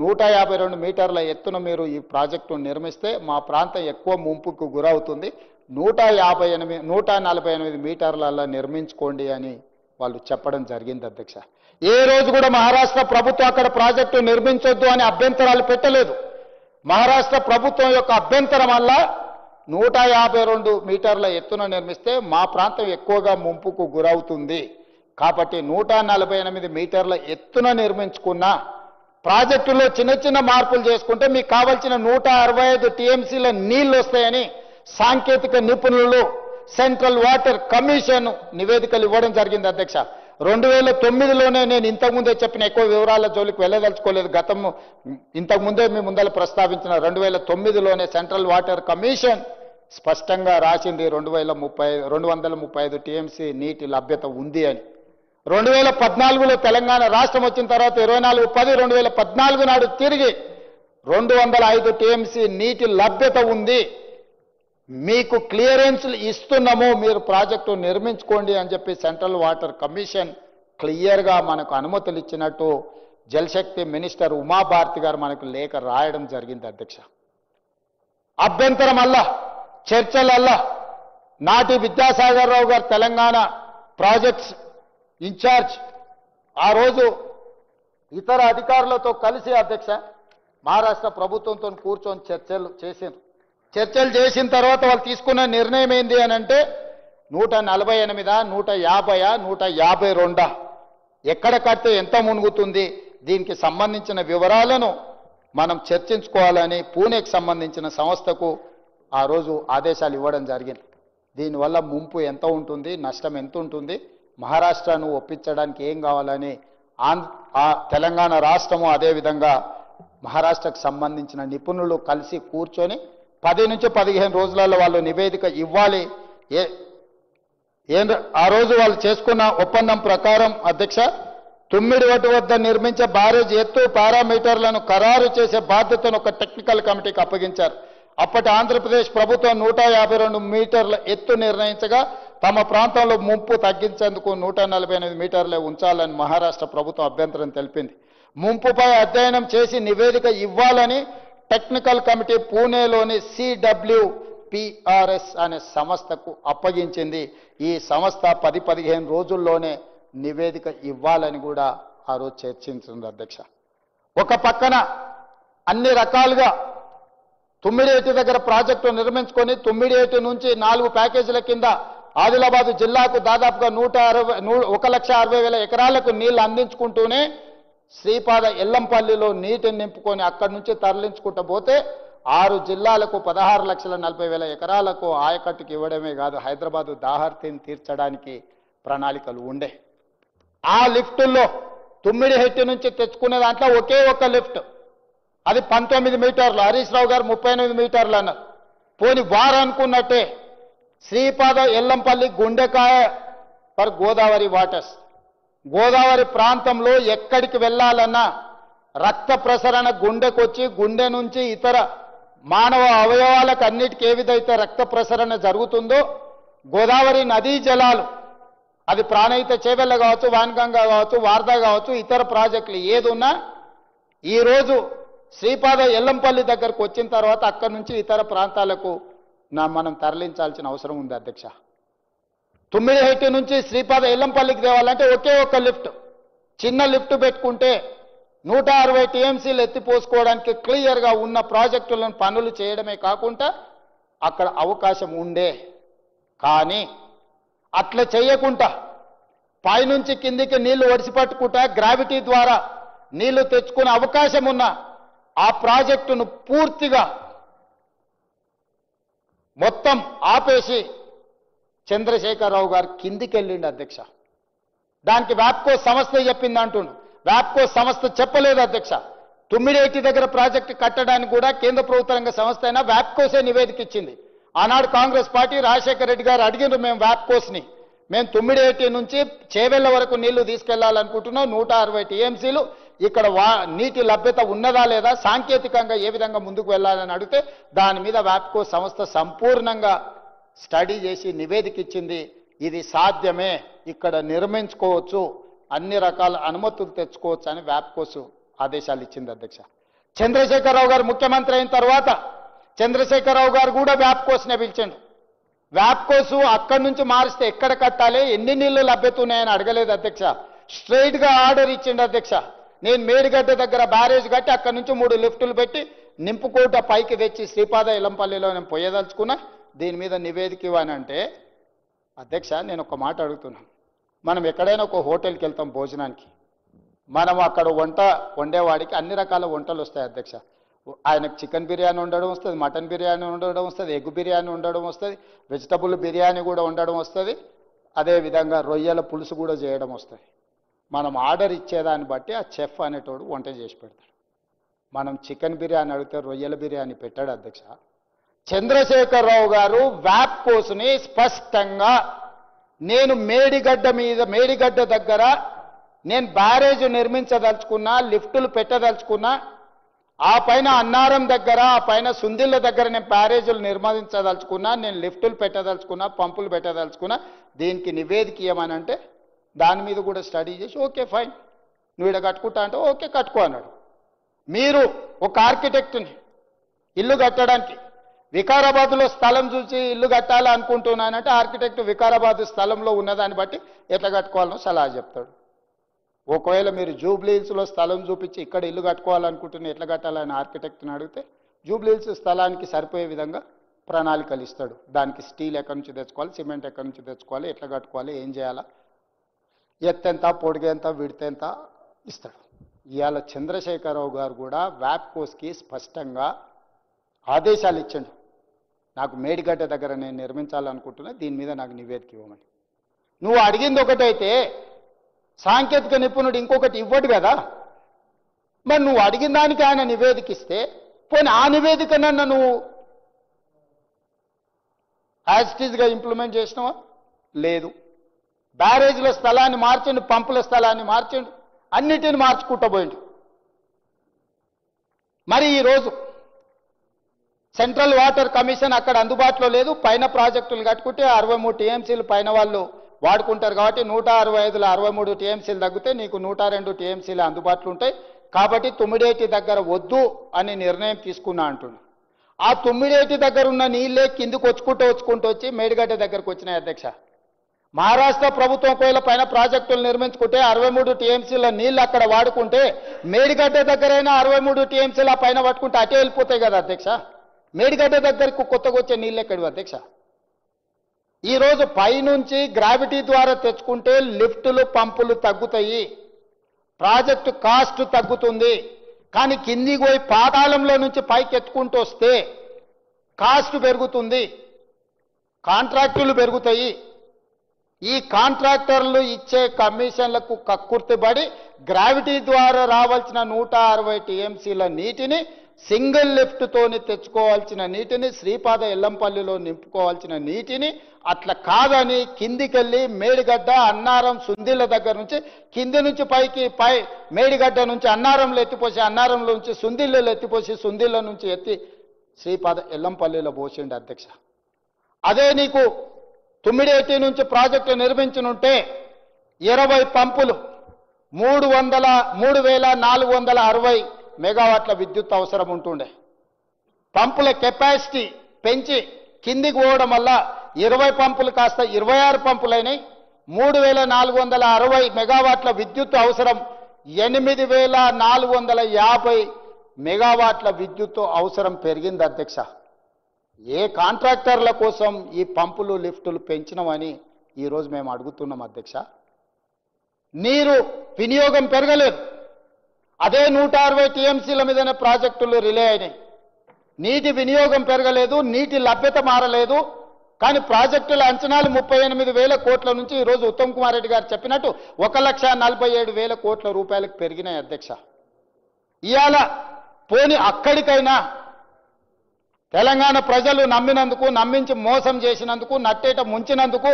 152 మీటర్ల ఎత్తున మీరు ఈ ప్రాజెక్టు నిర్మిస్తే మా ప్రాంతం ఎక్కువ ముంపుకు గురవుతుంది, 148 మీటర్లలో నిర్మించుకోండి అని వాళ్ళు చెప్పడం జరిగింది అధ్యక్ష. ఏ రోజు కూడా మహారాష్ట్ర ప్రభుత్వం అక్కడ ప్రాజెక్టు నిర్మించొద్దు అని అభ్యంతరాలు పెట్టలేదు. మహారాష్ట్ర ప్రభుత్వం యొక్క అభ్యంతరం వల్ల 152 మీటర్ల ఎత్తున నిర్మిస్తే మా ప్రాంతం ఎక్కువగా ముంపుకు గురవుతుంది కాబట్టి 148 మీటర్ల ఎత్తున నిర్మించుకున్న ప్రాజెక్టులో చిన్న చిన్న మార్పులు చేసుకుంటే మీకు కావాల్సిన 165 టీఎంసీల నీళ్లు వస్తాయని సాంకేతిక నిపుణులు సెంట్రల్ వాటర్ కమిషన్ నివేదికలు ఇవ్వడం జరిగింది అధ్యక్ష. 2009లోనే నేను ఇంతకుముందే చెప్పిన, ఎక్కువ వివరాల జోలికి వెళ్ళదలుచుకోలేదు, గతము ఇంతకుముందే మీ ముందర ప్రస్తావించిన 2009లోనే సెంట్రల్ వాటర్ కమిషన్ స్పష్టంగా రాసింది 235 టీఎంసీ నీటి లభ్యత ఉంది అని. 2014లో తెలంగాణ రాష్ట్రం వచ్చిన తర్వాత 24/10/2014 నాడు తిరిగి 205 టీఎంసీ నీటి లభ్యత ఉంది, మీకు క్లియరెన్స్లు ఇస్తున్నాము, మీరు ప్రాజెక్టు నిర్మించుకోండి అని చెప్పి సెంట్రల్ వాటర్ కమిషన్ క్లియర్గా మనకు అనుమతులు ఇచ్చినట్టు జలశక్తి మినిస్టర్ ఉమాభారతి గారు మనకు లేఖ రాయడం జరిగింది అధ్యక్ష. అభ్యంతరం అల్లా, చర్చలల్లా నాటి విద్యాసాగర్ రావు గారు తెలంగాణ ప్రాజెక్ట్స్ ఇన్ఛార్జ్ ఆ రోజు ఇతర అధికారులతో కలిసి అధ్యక్ష మహారాష్ట్ర ప్రభుత్వంతో కూర్చొని చర్చలు చేసిన తర్వాత వాళ్ళు తీసుకున్న నిర్ణయం ఏంది అని అంటే 148, 150, 152 ఎక్కడ కడితే ఎంత మునుగుతుంది, దీనికి సంబంధించిన వివరాలను మనం చర్చించుకోవాలని పూణేకి సంబంధించిన సంస్థకు ఆ రోజు ఆదేశాలు ఇవ్వడం జరిగింది. దీనివల్ల ముంపు ఎంత ఉంటుంది, నష్టం ఎంత ఉంటుంది, మహారాష్ట్రను ఒప్పించడానికి ఏం కావాలని తెలంగాణ రాష్ట్రము అదేవిధంగా మహారాష్ట్రకు సంబంధించిన నిపుణులు కలిసి కూర్చొని 10 నుంచి 15 రోజులలో వాళ్ళు నివేదిక ఇవ్వాలి. ఆ రోజు వాళ్ళు చేసుకున్న ఒప్పందం ప్రకారం అధ్యక్ష తుమ్మిడివట్టు వద్ద నిర్మించే బ్యారేజ్ ఎత్తు పారామీటర్లను ఖరారు చేసే బాధ్యతను ఒక టెక్నికల్ కమిటీకి అప్పగించారు. అప్పటి ఆంధ్రప్రదేశ్ ప్రభుత్వం 152 మీటర్ల ఎత్తు నిర్ణయించగా తమ ప్రాంతంలో ముంపు తగ్గించేందుకు 148 మీటర్లే ఉంచాలని మహారాష్ట్ర ప్రభుత్వం అభ్యంతరం తెలిపింది. ముంపుపై అధ్యయనం చేసి నివేదిక ఇవ్వాలని టెక్నికల్ కమిటీ పూణేలోని CWPRS అనే సంస్థకు అప్పగించింది. ఈ సంస్థ 10-15 రోజుల్లోనే నివేదిక ఇవ్వాలని కూడా ఆ రోజు చర్చించింది అధ్యక్ష. ఒక పక్కన అన్ని రకాలుగా తుమ్మిడిహెట్టి దగ్గర ప్రాజెక్టు నిర్మించుకొని తుమ్మిడిహెట్టి నుంచి 4 ప్యాకేజీల కింద ఆదిలాబాద్ జిల్లాకు దాదాపుగా 1,60,000 ఎకరాలకు నీళ్లు అందించుకుంటూనే శ్రీపాద ఎల్లంపల్లిలో నీటిని నింపుకొని అక్కడి నుంచి తరలించుకుంటూ పోతే 6 జిల్లాలకు 16,40,000 ఎకరాలకు ఆయకట్టుకి ఇవ్వడమే కాదు, హైదరాబాదు దాహార్తిని తీర్చడానికి ప్రణాళికలు ఉండే. ఆ లిఫ్టుల్లో తుమ్మిడిహెట్టి నుంచి తెచ్చుకునే దాంట్లో ఒకే ఒక లిఫ్ట్, అది 19 మీటర్లు, హరీష్ రావు గారు 38 మీటర్లు అన్నారు. పోని వారు అనుకున్నట్టే శ్రీపాద ఎల్లంపల్లి గుండెకాయ ఫర్ గోదావరి వాటర్స్, గోదావరి ప్రాంతంలో ఎక్కడికి వెళ్ళాలన్నా రక్త ప్రసరణ గుండెకొచ్చి గుండె నుంచి ఇతర మానవ అవయవాలకు అన్నిటికీ ఏ విధైతే రక్త ప్రసరణ జరుగుతుందో గోదావరి నదీ జలాలు అది ప్రాణహిత చేవెళ్ళ కావచ్చు, వాన్గంగా కావచ్చు, వార్దా కావచ్చు, ఇతర ప్రాజెక్టులు ఏదున్నా ఈరోజు శ్రీపాద ఎల్లంపల్లి దగ్గరకు వచ్చిన తర్వాత అక్కడి నుంచి ఇతర ప్రాంతాలకు మనం తరలించాల్సిన అవసరం ఉంది అధ్యక్ష. తుమ్మిడిహెట్టి నుంచి శ్రీపాద ఎల్లంపల్లికి తేవాలంటే ఒకే ఒక్క లిఫ్ట్, చిన్న లిఫ్ట్ పెట్టుకుంటే 160 టీఎంసీలు ఎత్తిపోసుకోవడానికి క్లియర్గా ఉన్న ప్రాజెక్టులను పనులు చేయడమే కాకుండా అక్కడ అవకాశం ఉండే. కానీ అట్లా చేయకుండా పైనుంచి కిందికి నీళ్లు ఒడిసిపట్టుకుంటా గ్రావిటీ ద్వారా నీళ్లు తెచ్చుకునే అవకాశం ఉన్న ఆ ప్రాజెక్టును పూర్తిగా మొత్తం ఆపేసి చంద్రశేఖరరావు గారు కిందికి వెళ్ళిండు అధ్యక్ష. దానికి వ్యాప్కో సంస్థ చెప్పింది అంటుండు. వ్యాప్కో సంస్థ చెప్పలేదు అధ్యక్ష. తుమ్మిడిహెట్టి దగ్గర ప్రాజెక్టు కట్టడానికి కూడా కేంద్ర ప్రభుత్వ రంగ సంస్థ అయినా వ్యాప్కోసే నివేదిక ఇచ్చింది. ఆనాడు కాంగ్రెస్ పార్టీ రాజశేఖర రెడ్డి గారు అడిగినారు మేము వ్యాప్కోస్ని, మేము తుమ్మిడిహెట్టి నుంచి చేవెళ్ల వరకు నీళ్లు తీసుకెళ్లాలనుకుంటున్నాం, 160 టీఎంసీలు ఇక్కడ నీటి లభ్యత ఉన్నదా లేదా, సాంకేతికంగా ఏ విధంగా ముందుకు వెళ్ళాలని అడిగితే దాని మీద వ్యాప్కో సంస్థ సంపూర్ణంగా స్టడీ చేసి నివేదిక ఇచ్చింది. ఇది సాధ్యమే, ఇక్కడ నిర్మించుకోవచ్చు, అన్ని రకాల అనుమతులు తెచ్చుకోవచ్చు అని వ్యాప్కోస్ ఆదేశాలు ఇచ్చింది అధ్యక్ష. చంద్రశేఖరరావు గారు ముఖ్యమంత్రి అయిన తర్వాత చంద్రశేఖరరావు గారు కూడా వ్యాప్కోస్నే పిలిచిండు. వ్యాప్కోసు అక్కడి నుంచి మారిస్తే ఎక్కడ కట్టాలి, ఎన్ని నీళ్లు లభ్యత ఉన్నాయని అడగలేదు అధ్యక్ష. స్ట్రైట్గా ఆర్డర్ ఇచ్చిండు అధ్యక్ష. నేను మేడిగడ్డ దగ్గర బ్యారేజ్ కట్టి అక్కడి నుంచి 3 లిఫ్టులు పెట్టి నింపుకోట పైకి తెచ్చి శ్రీపాద ఎల్లంపల్లిలో నేను పోయేదలుచుకున్నా, దీని మీద నివేదిక ఇవ్వనంటే అధ్యక్ష నేను ఒక మాట అడుగుతున్నాను. మనం ఎక్కడైనా ఒక హోటల్కి వెళ్తాం భోజనానికి, మనం అక్కడ వంట వండేవాడికి అన్ని రకాల వంటలు వస్తాయి అధ్యక్ష. ఆయనకు చికెన్ బిర్యానీ ఉండడం వస్తుంది, మటన్ బిర్యానీ ఉండడం వస్తుంది, ఎగ్ బిర్యానీ ఉండడం వస్తుంది, వెజిటబుల్ బిర్యానీ కూడా ఉండడం వస్తుంది, అదేవిధంగా రొయ్యల పులుసు కూడా చేయడం వస్తుంది. మనం ఆర్డర్ ఇచ్చేదాన్ని బట్టి ఆ చెఫ్ అనేటోడు వంట చేసి పెడతాడు. మనం చికెన్ బిర్యానీ అడిగితే రొయ్యల బిర్యానీ పెట్టాడు అధ్యక్ష. చంద్రశేఖరరావు గారు వ్యాప్కోస్ని స్పష్టంగా నేను మేడిగడ్డ దగ్గర నేను బ్యారేజ్ నిర్మించదలుచుకున్నా, లిఫ్టులు పెట్టదలుచుకున్నా, ఆ పైన అన్నారం దగ్గర, ఆ పైన సుందిళ్ళ దగ్గర నేను బ్యారేజీలు నిర్మించదలుచుకున్నా, నేను లిఫ్టులు పెట్టదలుచుకున్నా, పంపులు పెట్టదలుచుకున్నా, దీనికి నివేదిక ఇవ్వమనంటే దాని మీద కూడా స్టడీ చేసి ఓకే ఫైన్ నువ్వు ఇక్కడ కట్టుకుంటా అంటే ఓకే కట్టుకో అన్నాడు. మీరు ఒక ఆర్కిటెక్ట్ని ఇల్లు కట్టడానికి వికారాబాద్లో స్థలం చూసి ఇల్లు కట్టాలనుకుంటున్నానంటే ఆర్కిటెక్ట్ వికారాబాద్ స్థలంలో ఉన్నదాన్ని బట్టి ఎట్లా కట్టుకోవాలనో సలహా చెప్తాడు. ఒకవేళ మీరు జూబ్లీహిల్స్లో స్థలం చూపించి ఇక్కడ ఇల్లు కట్టుకోవాలనుకుంటున్న ఎట్లా కట్టాలని ఆర్కిటెక్ట్ని అడిగితే జూబ్లీహిల్స్ స్థలానికి సరిపోయే విధంగా ప్రణాళికలు ఇస్తాడు. దానికి స్టీల్ ఎక్కడి నుంచి తెచ్చుకోవాలి, సిమెంట్ ఎక్కడి నుంచి తెచ్చుకోవాలి, ఎట్లా కట్టుకోవాలి, ఏం చేయాలా, ఎత్తెంత పొడిగెంత విడతెంత ఇస్తాడు. ఇవాళ చంద్రశేఖరరావు గారు కూడా వ్యాప్కోస్కి స్పష్టంగా ఆదేశాలు ఇచ్చిండు. నాకు మేడిగడ్డ దగ్గర నేను నిర్మించాలనుకుంటున్నా, దీని మీద నాకు నివేదిక ఇవ్వమని. నువ్వు అడిగింది ఒకటైతే సాంకేతిక నిపుణుడు ఇంకొకటి ఇవ్వడు కదా. మరి నువ్వు అడిగిన దానికి ఆయన నివేదిక ఇస్తే పోనీ ఆ నివేదికనన్నా నువ్వు యాజిటీజ్గా ఇంప్లిమెంట్ చేసినావా? లేదు. బ్యారేజ్ల స్థలాన్ని మార్చండి, పంపుల స్థలాన్ని మార్చండి, అన్నిటిని మార్చుకుంటూ పోయిండు. మరి ఈరోజు సెంట్రల్ వాటర్ కమిషన్ అక్కడ అందుబాటులో లేదు. పైన ప్రాజెక్టులు కట్టుకుంటే 63 టీఎంసీలు పైన వాళ్ళు వాడుకుంటారు కాబట్టి 165లో 63 టీఎంసీలు తగ్గితే నీకు 102 టీఎంసీలు అందుబాటులో ఉంటాయి. కాబట్టి తుమ్మిడిహెట్టి దగ్గర వద్దు అని నిర్ణయం తీసుకున్నా అంటున్నా. ఆ తుమ్మిడిహెట్టి దగ్గర ఉన్న నీళ్ళే కిందికి వచ్చుకుంటూ వచ్చి మేడిగడ్డ దగ్గరకు వచ్చినాయి అధ్యక్ష. మహారాష్ట్ర ప్రభుత్వం ఒకవేళ పైన ప్రాజెక్టులు నిర్మించుకుంటే 63 టీఎంసీల నీళ్ళు అక్కడ వాడుకుంటే మేడిగడ్డ దగ్గరైనా 63 టీఎంసీల పైన పట్టుకుంటే అటే వెళ్ళిపోతాయి కదా అధ్యక్ష. మేడిగడ్డ దగ్గరకు కొత్తగా వచ్చే నీళ్ళు ఎక్కడివి అధ్యక్ష? ఈరోజు పైనుంచి గ్రావిటీ ద్వారా తెచ్చుకుంటే లిఫ్టులు పంపులు తగ్గుతాయి, ప్రాజెక్టు కాస్ట్ తగ్గుతుంది. కానీ కిందికి పోయి పాతాళంలో నుంచి పైకి ఎత్తుకుంటూ వస్తే కాస్ట్ పెరుగుతుంది, కాంట్రాక్టులు పెరుగుతాయి. ఈ కాంట్రాక్టర్లు ఇచ్చే కమిషన్లకు కక్కుర్తిపడి గ్రావిటీ ద్వారా రావాల్సిన 160 టీఎంసీల నీటిని సింగిల్ లిఫ్ట్తోని తెచ్చుకోవాల్సిన నీటిని శ్రీపాద ఎల్లంపల్లిలో నింపుకోవాల్సిన నీటిని అట్లా కాదని కిందికెళ్ళి మేడిగడ్డ అన్నారం సుందిళ్ళ దగ్గర నుంచి కింది నుంచి పైకి మేడిగడ్డ నుంచి అన్నారంలో ఎత్తిపోసి అన్నారంలో నుంచి సుందిళ్ళలో ఎత్తిపోసి సుందిళ్ళ నుంచి ఎత్తి శ్రీపాద ఎల్లంపల్లిలో పోసిండు అధ్యక్ష. అదే నీకు తుమ్మిడిఎట్టి నుంచి ప్రాజెక్టు నిర్మించనుంటే 20 పంపులు 3,460 మెగావాట్ల విద్యుత్ అవసరం ఉంటుండే. పంపుల కెపాసిటీ పెంచి కిందికి పోవడం వల్ల 20 పంపులు కాస్త 26 పంపులైనాయి. 3,460 మెగావాట్ల విద్యుత్ అవసరం 8,450 మెగావాట్ల విద్యుత్ అవసరం పెరిగింది అధ్యక్ష. ఏ కాంట్రాక్టర్ల కోసం ఈ పంపులు లిఫ్టులు పెంచినవని ఈరోజు మేము అడుగుతున్నాం అధ్యక్ష. నీరు వినియోగం పెరగలేదు. అదే 160 టీఎంసీల మీదనే ప్రాజెక్టులు రిలే అయినాయి. నీటి వినియోగం పెరగలేదు, నీటి లభ్యత మారలేదు. కానీ ప్రాజెక్టుల అంచనాలు 38,000 కోట్ల నుంచి ఈరోజు ఉత్తమ్ కుమార్ రెడ్డి గారు చెప్పినట్టు 1,47,000 కోట్ల రూపాయలకు పెరిగినాయి అధ్యక్ష. ఇవాళ పోని అక్కడికైనా తెలంగాణ ప్రజలు నమ్మినందుకు, నమ్మించి మోసం చేసినందుకు, నట్టేట ముంచినందుకు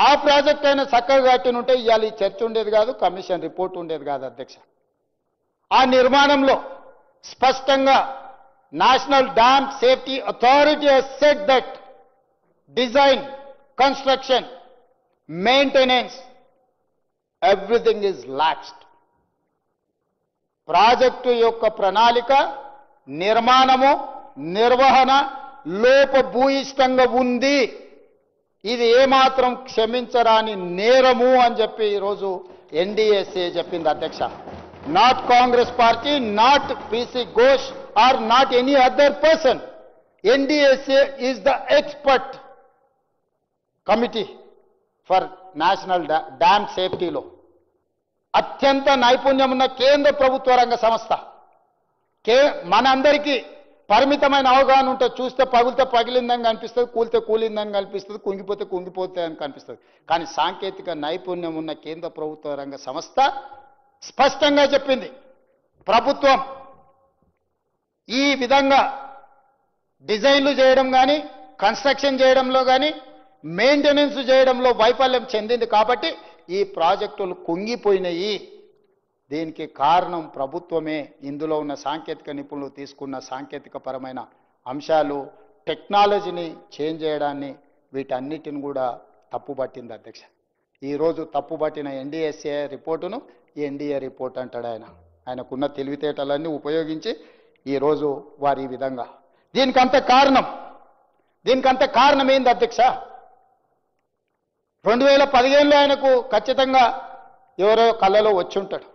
ఆ ప్రాజెక్ట్ అయినా చక్కగా కట్టినుంటే ఇవాళ ఈ చర్చ ఉండేది కాదు, కమిషన్ రిపోర్ట్ ఉండేది కాదు అధ్యక్ష. ఆ నిర్మాణంలో స్పష్టంగా national dam safety authority has said that design, construction, maintenance, everything is lapsed. Project యొక్క ప్రణాళిక, నిర్మాణము, నిర్వహణ లోపభూయిష్టంగా ఉంది. ఇది ఏమాత్రం క్షమించరాని నేరము అని చెప్పి ఈరోజు ఎన్డీఎస్ఏ చెప్పింది అధ్యక్ష. Not Congress party, not PC Ghosh or not any other person. NDSA is the expert committee for national dam సేఫ్టీలో అత్యంత నైపుణ్యం ఉన్న కేంద్ర ప్రభుత్వ రంగ సంస్థ. మనందరికీ పరిమితమైన అవగాహన ఉంటే చూస్తే పగిలితే పగిలిందని కనిపిస్తుంది, కూలితే కూలిందని కనిపిస్తుంది, కుంగిపోతే కుంగిపోతే అని కనిపిస్తుంది. కానీ సాంకేతిక నైపుణ్యం ఉన్న కేంద్ర ప్రభుత్వ రంగ సంస్థ స్పష్టంగా చెప్పింది, ప్రభుత్వం ఈ విధంగా డిజైన్లు చేయడం కానీ, కన్స్ట్రక్షన్ చేయడంలో కానీ, మెయింటెనెన్స్ చేయడంలో వైఫల్యం చెందింది కాబట్టి ఈ ప్రాజెక్టులు కుంగిపోయినాయి. దీనికి కారణం ప్రభుత్వమే. ఇందులో ఉన్న సాంకేతిక నిపుణులు తీసుకున్న సాంకేతిక పరమైన అంశాలు, టెక్నాలజీని చేంజ్ చేయడాన్ని, వీటన్నిటిని కూడా తప్పుపట్టింది అధ్యక్ష. ఈరోజు తప్పుపట్టిన ఎన్డీఎస్ఏ రిపోర్టును ఎన్డీఏ రిపోర్ట్ అంటాడు ఆయన. ఆయనకున్న తెలివితేటలన్నీ ఉపయోగించి ఈరోజు వారి ఈ విధంగా దీనికంత కారణం ఏంది అధ్యక్ష? 2015లో ఆయనకు ఖచ్చితంగా ఎవరో కళ్ళలో వచ్చి ఉంటాడు.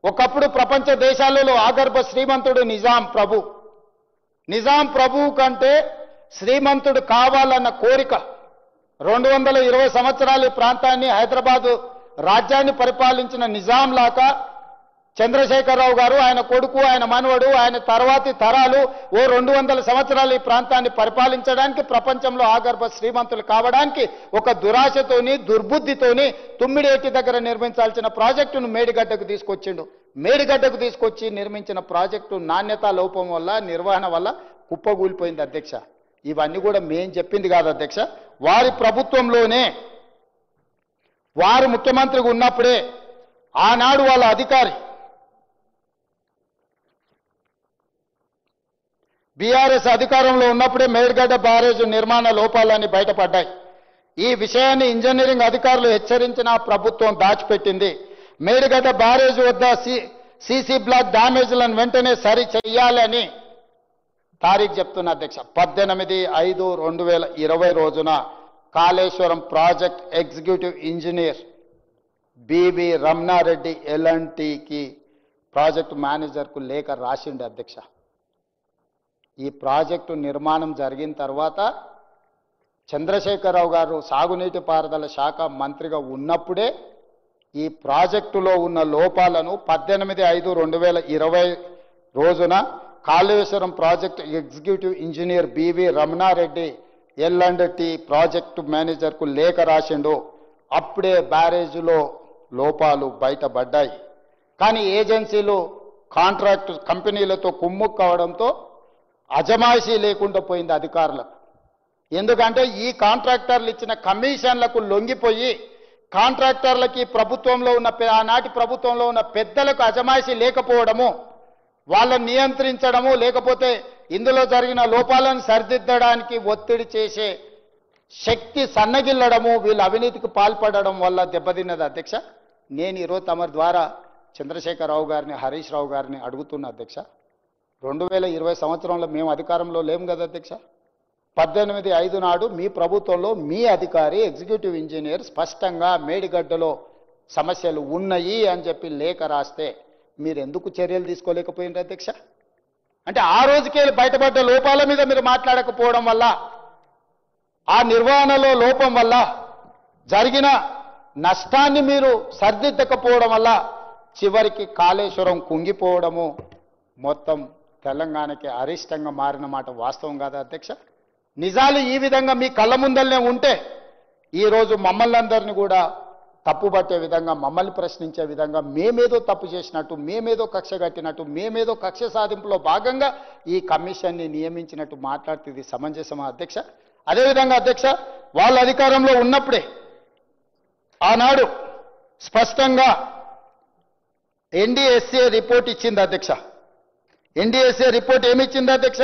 ఒకప్పుడు ప్రపంచ దేశాలలో ఆగర్భ శ్రీమంతుడు నిజాం ప్రభు కంటే శ్రీమంతుడు కావాలన్న కోరిక 220 సంవత్సరాలు ఈ ప్రాంతాన్ని, హైదరాబాదు రాజ్యాన్ని పరిపాలించిన నిజాం లాగా చంద్రశేఖరరావు గారు, ఆయన కొడుకు, ఆయన మనవడు, ఆయన తర్వాతి తరాలు ఓ 200 సంవత్సరాలు ఈ ప్రాంతాన్ని పరిపాలించడానికి, ప్రపంచంలో ఆగర్భ శ్రీమంతులు కావడానికి ఒక దురాశతోని, దుర్బుద్ధితోని తుమ్మిడిఎట్టి దగ్గర నిర్మించాల్సిన ప్రాజెక్టును మేడిగడ్డకు తీసుకొచ్చిండు. మేడిగడ్డకు తీసుకొచ్చి నిర్మించిన ప్రాజెక్టు నాణ్యతా లోపం వల్ల, నిర్వహణ వల్ల కుప్పగూలిపోయింది అధ్యక్ష. ఇవన్నీ కూడా మేం చెప్పింది కాదు అధ్యక్ష. వారి ప్రభుత్వంలోనే, వారు ముఖ్యమంత్రిగా ఉన్నప్పుడే ఆనాడు వాళ్ళ అధికారి బీఆర్ఎస్ అధికారంలో ఉన్నప్పుడే మేడిగడ్డ బ్యారేజ్ నిర్మాణ లోపాలన్నీ బయటపడ్డాయి. ఈ విషయాన్ని ఇంజనీరింగ్ అధికారులు హెచ్చరించిన ప్రభుత్వం దాచిపెట్టింది. మేడిగడ్డ బ్యారేజ్ వద్ద సీసీ బ్లాక్ డ్యామేజ్లను వెంటనే సరి చేయాలని తారీఖు చెప్తున్న అధ్యక్ష. 18/5/2020 రోజున Kaleshwaram project executive engineer BV Ramanareddy ఎల్ఎన్టీకి ప్రాజెక్టు మేనేజర్కు లేఖ రాసిండి అధ్యక్ష. ఈ ప్రాజెక్టు నిర్మాణం జరిగిన తర్వాత చంద్రశేఖరరావు గారు సాగునీటి పారుదల శాఖ మంత్రిగా ఉన్నప్పుడే ఈ ప్రాజెక్టులో ఉన్న లోపాలను 18/5/2020 రోజున Kaleshwaram project executive engineer BV Ramanareddy L and T project మేనేజర్కు లేఖ రాసిండు. అప్పుడే బ్యారేజ్లో లోపాలు బయటపడ్డాయి. కానీ ఏజెన్సీలు కాంట్రాక్ట్ కంపెనీలతో కుమ్ముక్కు కావడంతో అజమాయిషీ లేకుండా పోయింది అధికారులకు. ఎందుకంటే ఈ కాంట్రాక్టర్లు ఇచ్చిన కమిషన్లకు లొంగిపోయి కాంట్రాక్టర్లకి ప్రభుత్వంలో ఉన్న ఆనాటి ప్రభుత్వంలో ఉన్న పెద్దలకు అజమాయిషీ లేకపోవడము, వాళ్ళని నియంత్రించడము, లేకపోతే ఇందులో జరిగిన లోపాలను సరిదిద్దడానికి ఒత్తిడి చేసే శక్తి సన్నగిల్లడము, వీళ్ళు అవినీతికి పాల్పడడం వల్ల దెబ్బతిన్నది అధ్యక్ష. నేను ఈరోజు తమ ద్వారా చంద్రశేఖరరావు గారిని, హరీష్ రావు గారిని అడుగుతున్నా అధ్యక్ష. 2020 సంవత్సరంలో మేము అధికారంలో లేము కదా అధ్యక్ష. 18/5 నాడు మీ ప్రభుత్వంలో మీ అధికారి ఎగ్జిక్యూటివ్ ఇంజనీర్ స్పష్టంగా మేడిగడ్డలో సమస్యలు ఉన్నాయి అని చెప్పి లేఖ రాస్తే మీరు ఎందుకు చర్యలు తీసుకోలేకపోయినారు అధ్యక్ష? అంటే ఆ రోజుకే బయటపడ్డ లోపాల మీద మీరు మాట్లాడకపోవడం వల్ల, ఆ నిర్వహణలో లోపం వల్ల జరిగిన నష్టాన్ని మీరు సరిదిద్దకపోవడం వల్ల చివరికి కాళేశ్వరం కుంగిపోవడము మొత్తం తెలంగాణకి అరిష్టంగా మారిన మాట వాస్తవం కాదా అధ్యక్ష? నిజాలు ఈ విధంగా మీ కళ్ళ ముందరనే ఉంటే ఈరోజు మమ్మల్ని అందరినీ కూడా తప్పుపట్టే విధంగా, మమ్మల్ని ప్రశ్నించే విధంగా, మేమేదో తప్పు చేసినట్టు, మేమేదో కక్ష కట్టినట్టు, మేమేదో కక్ష సాధింపులో భాగంగా ఈ కమిషన్ని నియమించినట్టు మాట్లాడితే ఇది సమంజసమా అధ్యక్ష? అదేవిధంగా అధ్యక్ష, వాళ్ళ అధికారంలో ఉన్నప్పుడే ఆనాడు స్పష్టంగా ఎన్డీఎస్ఏ రిపోర్ట్ ఇచ్చింది అధ్యక్ష. ఎన్డీఎస్ఏ రిపోర్ట్ ఏమిచ్చింది అధ్యక్ష?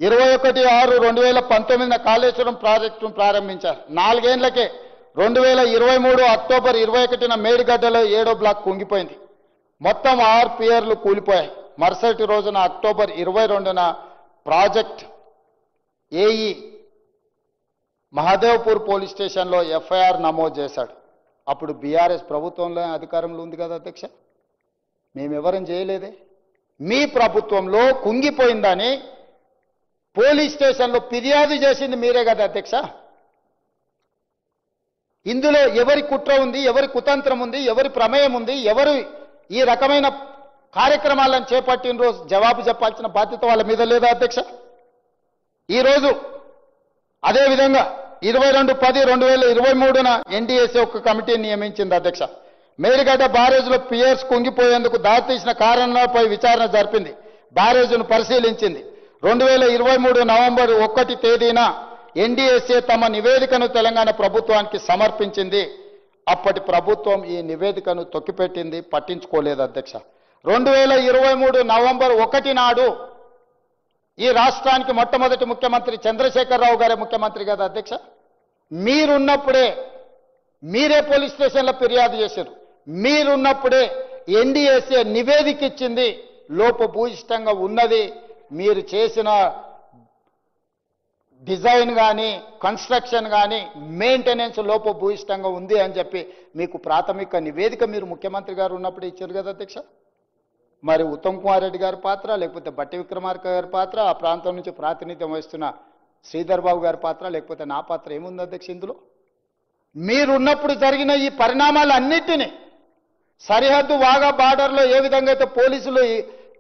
21/6/2019 కాళేశ్వరం ప్రాజెక్టును ప్రారంభించారు. 4 ఏళ్లకే 2023 అక్టోబర్ 21న మేడిగడ్డలో 7వ బ్లాక్ కుంగిపోయింది. మొత్తం 6 పియర్లు కూలిపోయాయి. మరుసటి రోజున అక్టోబర్ 22న ప్రాజెక్ట్ ఏఈ మహదేవ్పూర్ పోలీస్ స్టేషన్లో ఎఫ్ఐఆర్ నమోదు చేశాడు. అప్పుడు బీఆర్ఎస్ ప్రభుత్వంలో అధికారంలో ఉంది కదా అధ్యక్ష. మేమెవరం చేయలేదే. మీ ప్రభుత్వంలో కుంగిపోయిందని పోలీస్ స్టేషన్లో ఫిర్యాదు చేసింది మీరే కదా అధ్యక్ష. ఇందులో ఎవరి కుట్ర ఉంది, ఎవరి కుతంత్రం ఉంది, ఎవరి ప్రమేయం ఉంది, ఎవరు ఈ రకమైన కార్యక్రమాలను చేపట్టిన రోజు జవాబు చెప్పాల్సిన బాధ్యత వాళ్ళ మీద లేదా అధ్యక్ష? ఈరోజు అదేవిధంగా 22/10/2023న ఎన్డీఎస్ఏ ఒక కమిటీని నియమించింది అధ్యక్ష. మేడిగడ్డ బ్యారేజ్లో పియర్స్ కుంగిపోయేందుకు దారితీసిన కారణాలపై విచారణ జరిపింది. బ్యారేజ్ను పరిశీలించింది. 2023 నవంబర్ 1 తేదీన ఎన్డీఎస్ఏ తమ నివేదికను తెలంగాణ ప్రభుత్వానికి సమర్పించింది. అప్పటి ప్రభుత్వం ఈ నివేదికను తొక్కిపెట్టింది, పట్టించుకోలేదు అధ్యక్ష. 2023 నవంబర్ 1 నాడు ఈ రాష్ట్రానికి మొట్టమొదటి ముఖ్యమంత్రి చంద్రశేఖరరావు గారే ముఖ్యమంత్రి కదా అధ్యక్ష. మీరున్నప్పుడే మీరే పోలీస్ స్టేషన్లో ఫిర్యాదు చేశారు. మీరున్నప్పుడే ఎన్డీఎస్ఏ నివేదిక ఇచ్చింది, లోపభూయిష్టంగా ఉన్నది, మీరు చేసిన డిజైన్ కానీ కన్స్ట్రక్షన్ కానీ మెయింటెనెన్స్ లోపభూయిష్టంగా ఉంది అని చెప్పి మీకు ప్రాథమిక నివేదిక మీరు ముఖ్యమంత్రి గారు ఉన్నప్పుడు ఇచ్చారు కదా అధ్యక్ష. మరి ఉత్తమ్ కుమార్ రెడ్డి గారి పాత్ర, లేకపోతే బట్టి విక్రమార్క గారి పాత్ర, ఆ ప్రాంతం నుంచి ప్రాతినిధ్యం వహిస్తున్న శ్రీధర్ బాబు గారి పాత్ర, లేకపోతే నా పాత్ర ఏముంది అధ్యక్ష ఇందులో? మీరున్నప్పుడు జరిగిన ఈ పరిణామాలన్నిటినీ, సరిహద్దు వాగా బార్డర్లో ఏ విధంగా అయితే పోలీసులు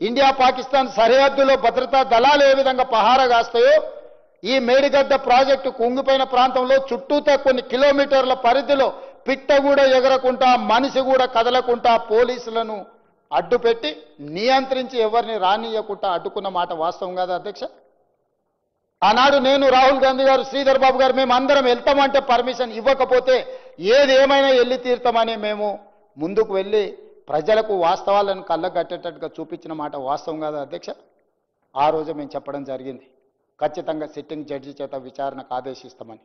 ఇండియా పాకిస్తాన్ సరిహద్దులో భద్రతా దళాలు ఏ విధంగా పహారా కాస్తాయో, ఈ మేడిగడ్డ ప్రాజెక్టు కుంగిపోయిన ప్రాంతంలో చుట్టూతా కొన్ని కిలోమీటర్ల పరిధిలో పిట్ట కూడా ఎగరకుండా, మనిషి కూడా కదలకుండా పోలీసులను అడ్డుపెట్టి నియంత్రించి ఎవరిని రానియకుండా అడ్డుకున్న మాట వాస్తవం కాదా అధ్యక్ష? ఆనాడు నేను, రాహుల్ గాంధీ గారు, శ్రీధర్ బాబు గారు మేము అందరం వెళ్తామంటే పర్మిషన్ ఇవ్వకపోతే ఏది ఏమైనా వెళ్ళి తీరుతామని మేము ముందుకు వెళ్ళి ప్రజలకు వాస్తవాలను కళ్ళగట్టేటట్టుగా చూపించిన మాట వాస్తవం కాదా అధ్యక్ష? ఆ రోజు మేము చెప్పడం జరిగింది, ఖచ్చితంగా సిట్టింగ్ జడ్జి చేత విచారణకు ఆదేశిస్తామని.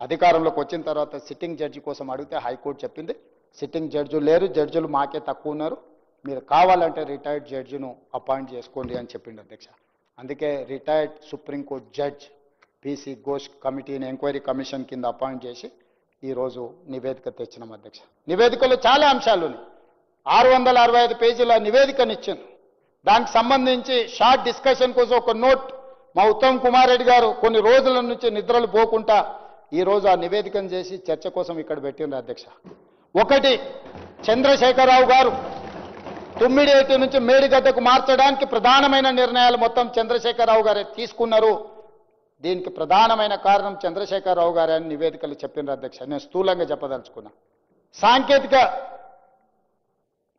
అధికారంలోకి వచ్చిన తర్వాత సిట్టింగ్ జడ్జి కోసం అడిగితే హైకోర్టు చెప్పింది సిట్టింగ్ జడ్జి లేరు, జడ్జిలు మాకే తక్కువ ఉన్నారు, మీరు కావాలంటే రిటైర్డ్ జడ్జిను అపాయింట్ చేసుకోండి అని చెప్పింది అధ్యక్ష. అందుకే retired supreme court judge PC Ghosh కమిటీని ఎంక్వైరీ కమిషన్ కింద అపాయింట్ చేసి ఈరోజు నివేదిక తెచ్చినాం అధ్యక్ష. నివేదికలో చాలా అంశాలు ఉన్నాయి. 665 పేజీల నివేదికనిచ్చాను. దానికి సంబంధించి షార్ట్ డిస్కషన్ కోసం ఒక నోట్ మా ఉత్తమ్ కుమార్ రెడ్డి గారు కొన్ని రోజుల నుంచి నిద్రలు పోకుండా ఈరోజు ఆ నివేదికను చేసి చర్చ కోసం ఇక్కడ పెట్టిండ్రు అధ్యక్ష. ఒకటి, చంద్రశేఖరరావు గారు తుమ్మిడిఏటి నుంచి మేడిగడ్డకు మార్చడానికి ప్రధానమైన నిర్ణయాలు మొత్తం చంద్రశేఖరరావు గారే తీసుకున్నారు. దీనికి ప్రధానమైన కారణం చంద్రశేఖరరావు గారే అని నివేదికలు చెప్పిండ్రు అధ్యక్ష. నేను స్థూలంగా చెప్పదలుచుకున్నా. సాంకేతిక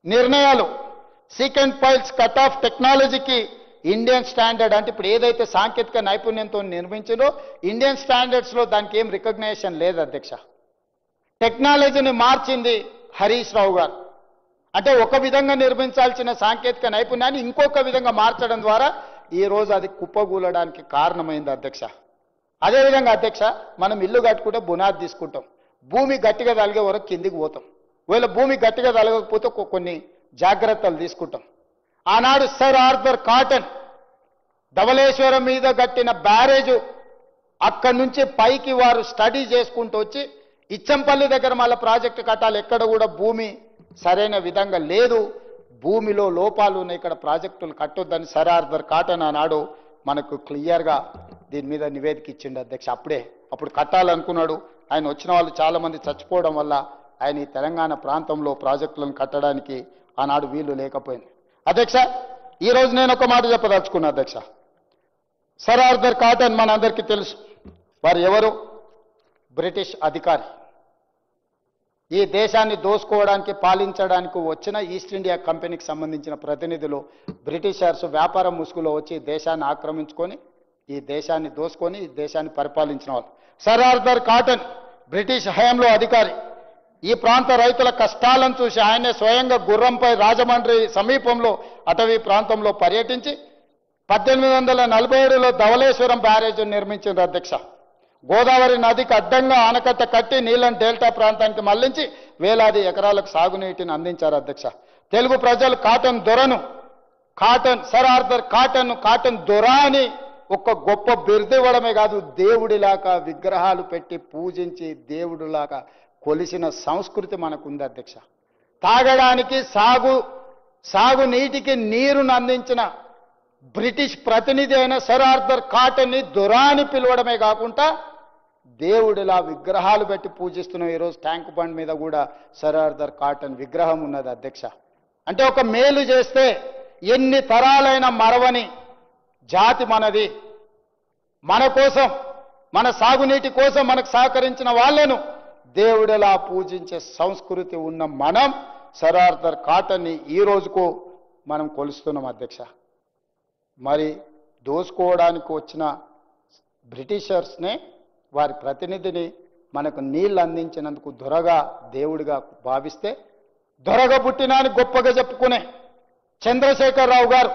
నిర్ణయాలు, సీకెంట్ ఫైల్స్ కట్ ఆఫ్ టెక్నాలజీకి ఇండియన్ స్టాండర్డ్, అంటే ఇప్పుడు ఏదైతే సాంకేతిక నైపుణ్యంతో నిర్మించిందో ఇండియన్ స్టాండర్డ్స్లో దానికి ఏం రికగ్నేషన్ లేదు అధ్యక్ష. టెక్నాలజీని మార్చింది హరీష్ రావు గారు. అంటే ఒక విధంగా నిర్మించాల్సిన సాంకేతిక నైపుణ్యాన్ని ఇంకొక విధంగా మార్చడం ద్వారా ఈ రోజు అది కుప్పగూలడానికి కారణమైంది అధ్యక్ష. అదేవిధంగా అధ్యక్ష, మనం ఇల్లు కట్టుకుంటే బునాది తీసుకుంటాం, భూమి గట్టిగా తలిగే వరకు కిందికి పోతాం. ఒకవేళ భూమి గట్టిగా తలగకపోతే కొన్ని జాగ్రత్తలు తీసుకుంటాం. ఆనాడు సర్ ఆర్థర్ కాటన్ ధవళేశ్వరం మీద కట్టిన బ్యారేజు అక్కడి నుంచి పైకి వారు స్టడీ చేసుకుంటూ వచ్చి ఇచ్చంపల్లి దగ్గర మళ్ళీ ప్రాజెక్టు కట్టాలి, ఎక్కడ కూడా భూమి సరైన విధంగా లేదు, భూమిలో లోపాలు ఉన్నాయి, ఇక్కడ ప్రాజెక్టులు కట్టొద్దని సర్ ఆర్థర్ కాటన్ ఆనాడు మనకు క్లియర్గా దీని మీద నివేదిక ఇచ్చిండు అధ్యక్ష. అప్పుడు కట్టాలనుకున్నాడు. ఆయన వచ్చిన వాళ్ళు చాలామంది చచ్చిపోవడం వల్ల ఆయన ఈ తెలంగాణ ప్రాంతంలో ప్రాజెక్టులను కట్టడానికి ఆనాడు వీలు లేకపోయింది అధ్యక్ష. ఈరోజు నేను ఒక మాట చెప్పదలుచుకున్నా అధ్యక్ష. సర్ ఆర్థర్ కాటన్ మనందరికీ తెలుసు, వారు ఎవరు? బ్రిటిష్ అధికారి. ఈ దేశాన్ని దోసుకోవడానికి పాలించడానికి వచ్చిన ఈస్ట్ ఇండియా కంపెనీకి సంబంధించిన ప్రతినిధులు బ్రిటిషర్స్ వ్యాపారం ముసుగులో వచ్చి దేశాన్ని ఆక్రమించుకొని ఈ దేశాన్ని దోసుకొని ఈ దేశాన్ని పరిపాలించిన వాళ్ళు. సర్ ఆర్థర్ కాటన్ బ్రిటిష్ హయాంలో అధికారి. ఈ ప్రాంత రైతుల కష్టాలను చూసి ఆయనే స్వయంగా గుర్రంపై రాజమండ్రి సమీపంలో అటవీ ప్రాంతంలో పర్యటించి 1847లో ధవళేశ్వరం బ్యారేజ్ నిర్మించింది అధ్యక్ష. గోదావరి నదికి అడ్డంగా ఆనకట్ట కట్టి నీళ్లను డెల్టా ప్రాంతానికి మళ్లించి వేలాది ఎకరాలకు సాగునీటిని అందించారు అధ్యక్ష. తెలుగు ప్రజలు కాటన్ దొరను, సర్ ఆర్థర్ కాటన్ దొర అని ఒక గొప్ప బిరుదివ్వడమే కాదు, దేవుడిలాగా విగ్రహాలు పెట్టి పూజించి దేవుడిలాగా కొలిసిన సంస్కృతి మనకుంది అధ్యక్ష. తాగడానికి సాగునీటికి నీరును అందించిన బ్రిటిష్ ప్రతినిధి అయిన సర్ ఆర్థర్ కాటన్ని దొర అని పిలవడమే కాకుండా దేవుడిలా విగ్రహాలు పెట్టి పూజిస్తున్నాం. ఈరోజు ట్యాంక్ బండ్ మీద కూడా సర్ ఆర్థర్ కాటన్ విగ్రహం ఉన్నది అధ్యక్ష. అంటే ఒక మేలు చేస్తే ఎన్ని తరాలైన మరవని జాతి మనది. మన కోసం, మన సాగునీటి కోసం మనకు సహకరించిన వాళ్ళను దేవుడిలా పూజించే సంస్కృతి ఉన్న మనం సర్ ఆర్థర్ కాటన్ని ఈ రోజుకు మనం కొలుస్తున్నాం అధ్యక్ష. మరి దోసుకోవడానికి వచ్చిన బ్రిటిషర్స్నే వారి ప్రతినిధిని మనకు నీళ్లు అందించినందుకు దొరగా దేవుడిగా భావిస్తే, దొరగా పుట్టినాని గొప్పగా చెప్పుకునే చంద్రశేఖరరావు గారు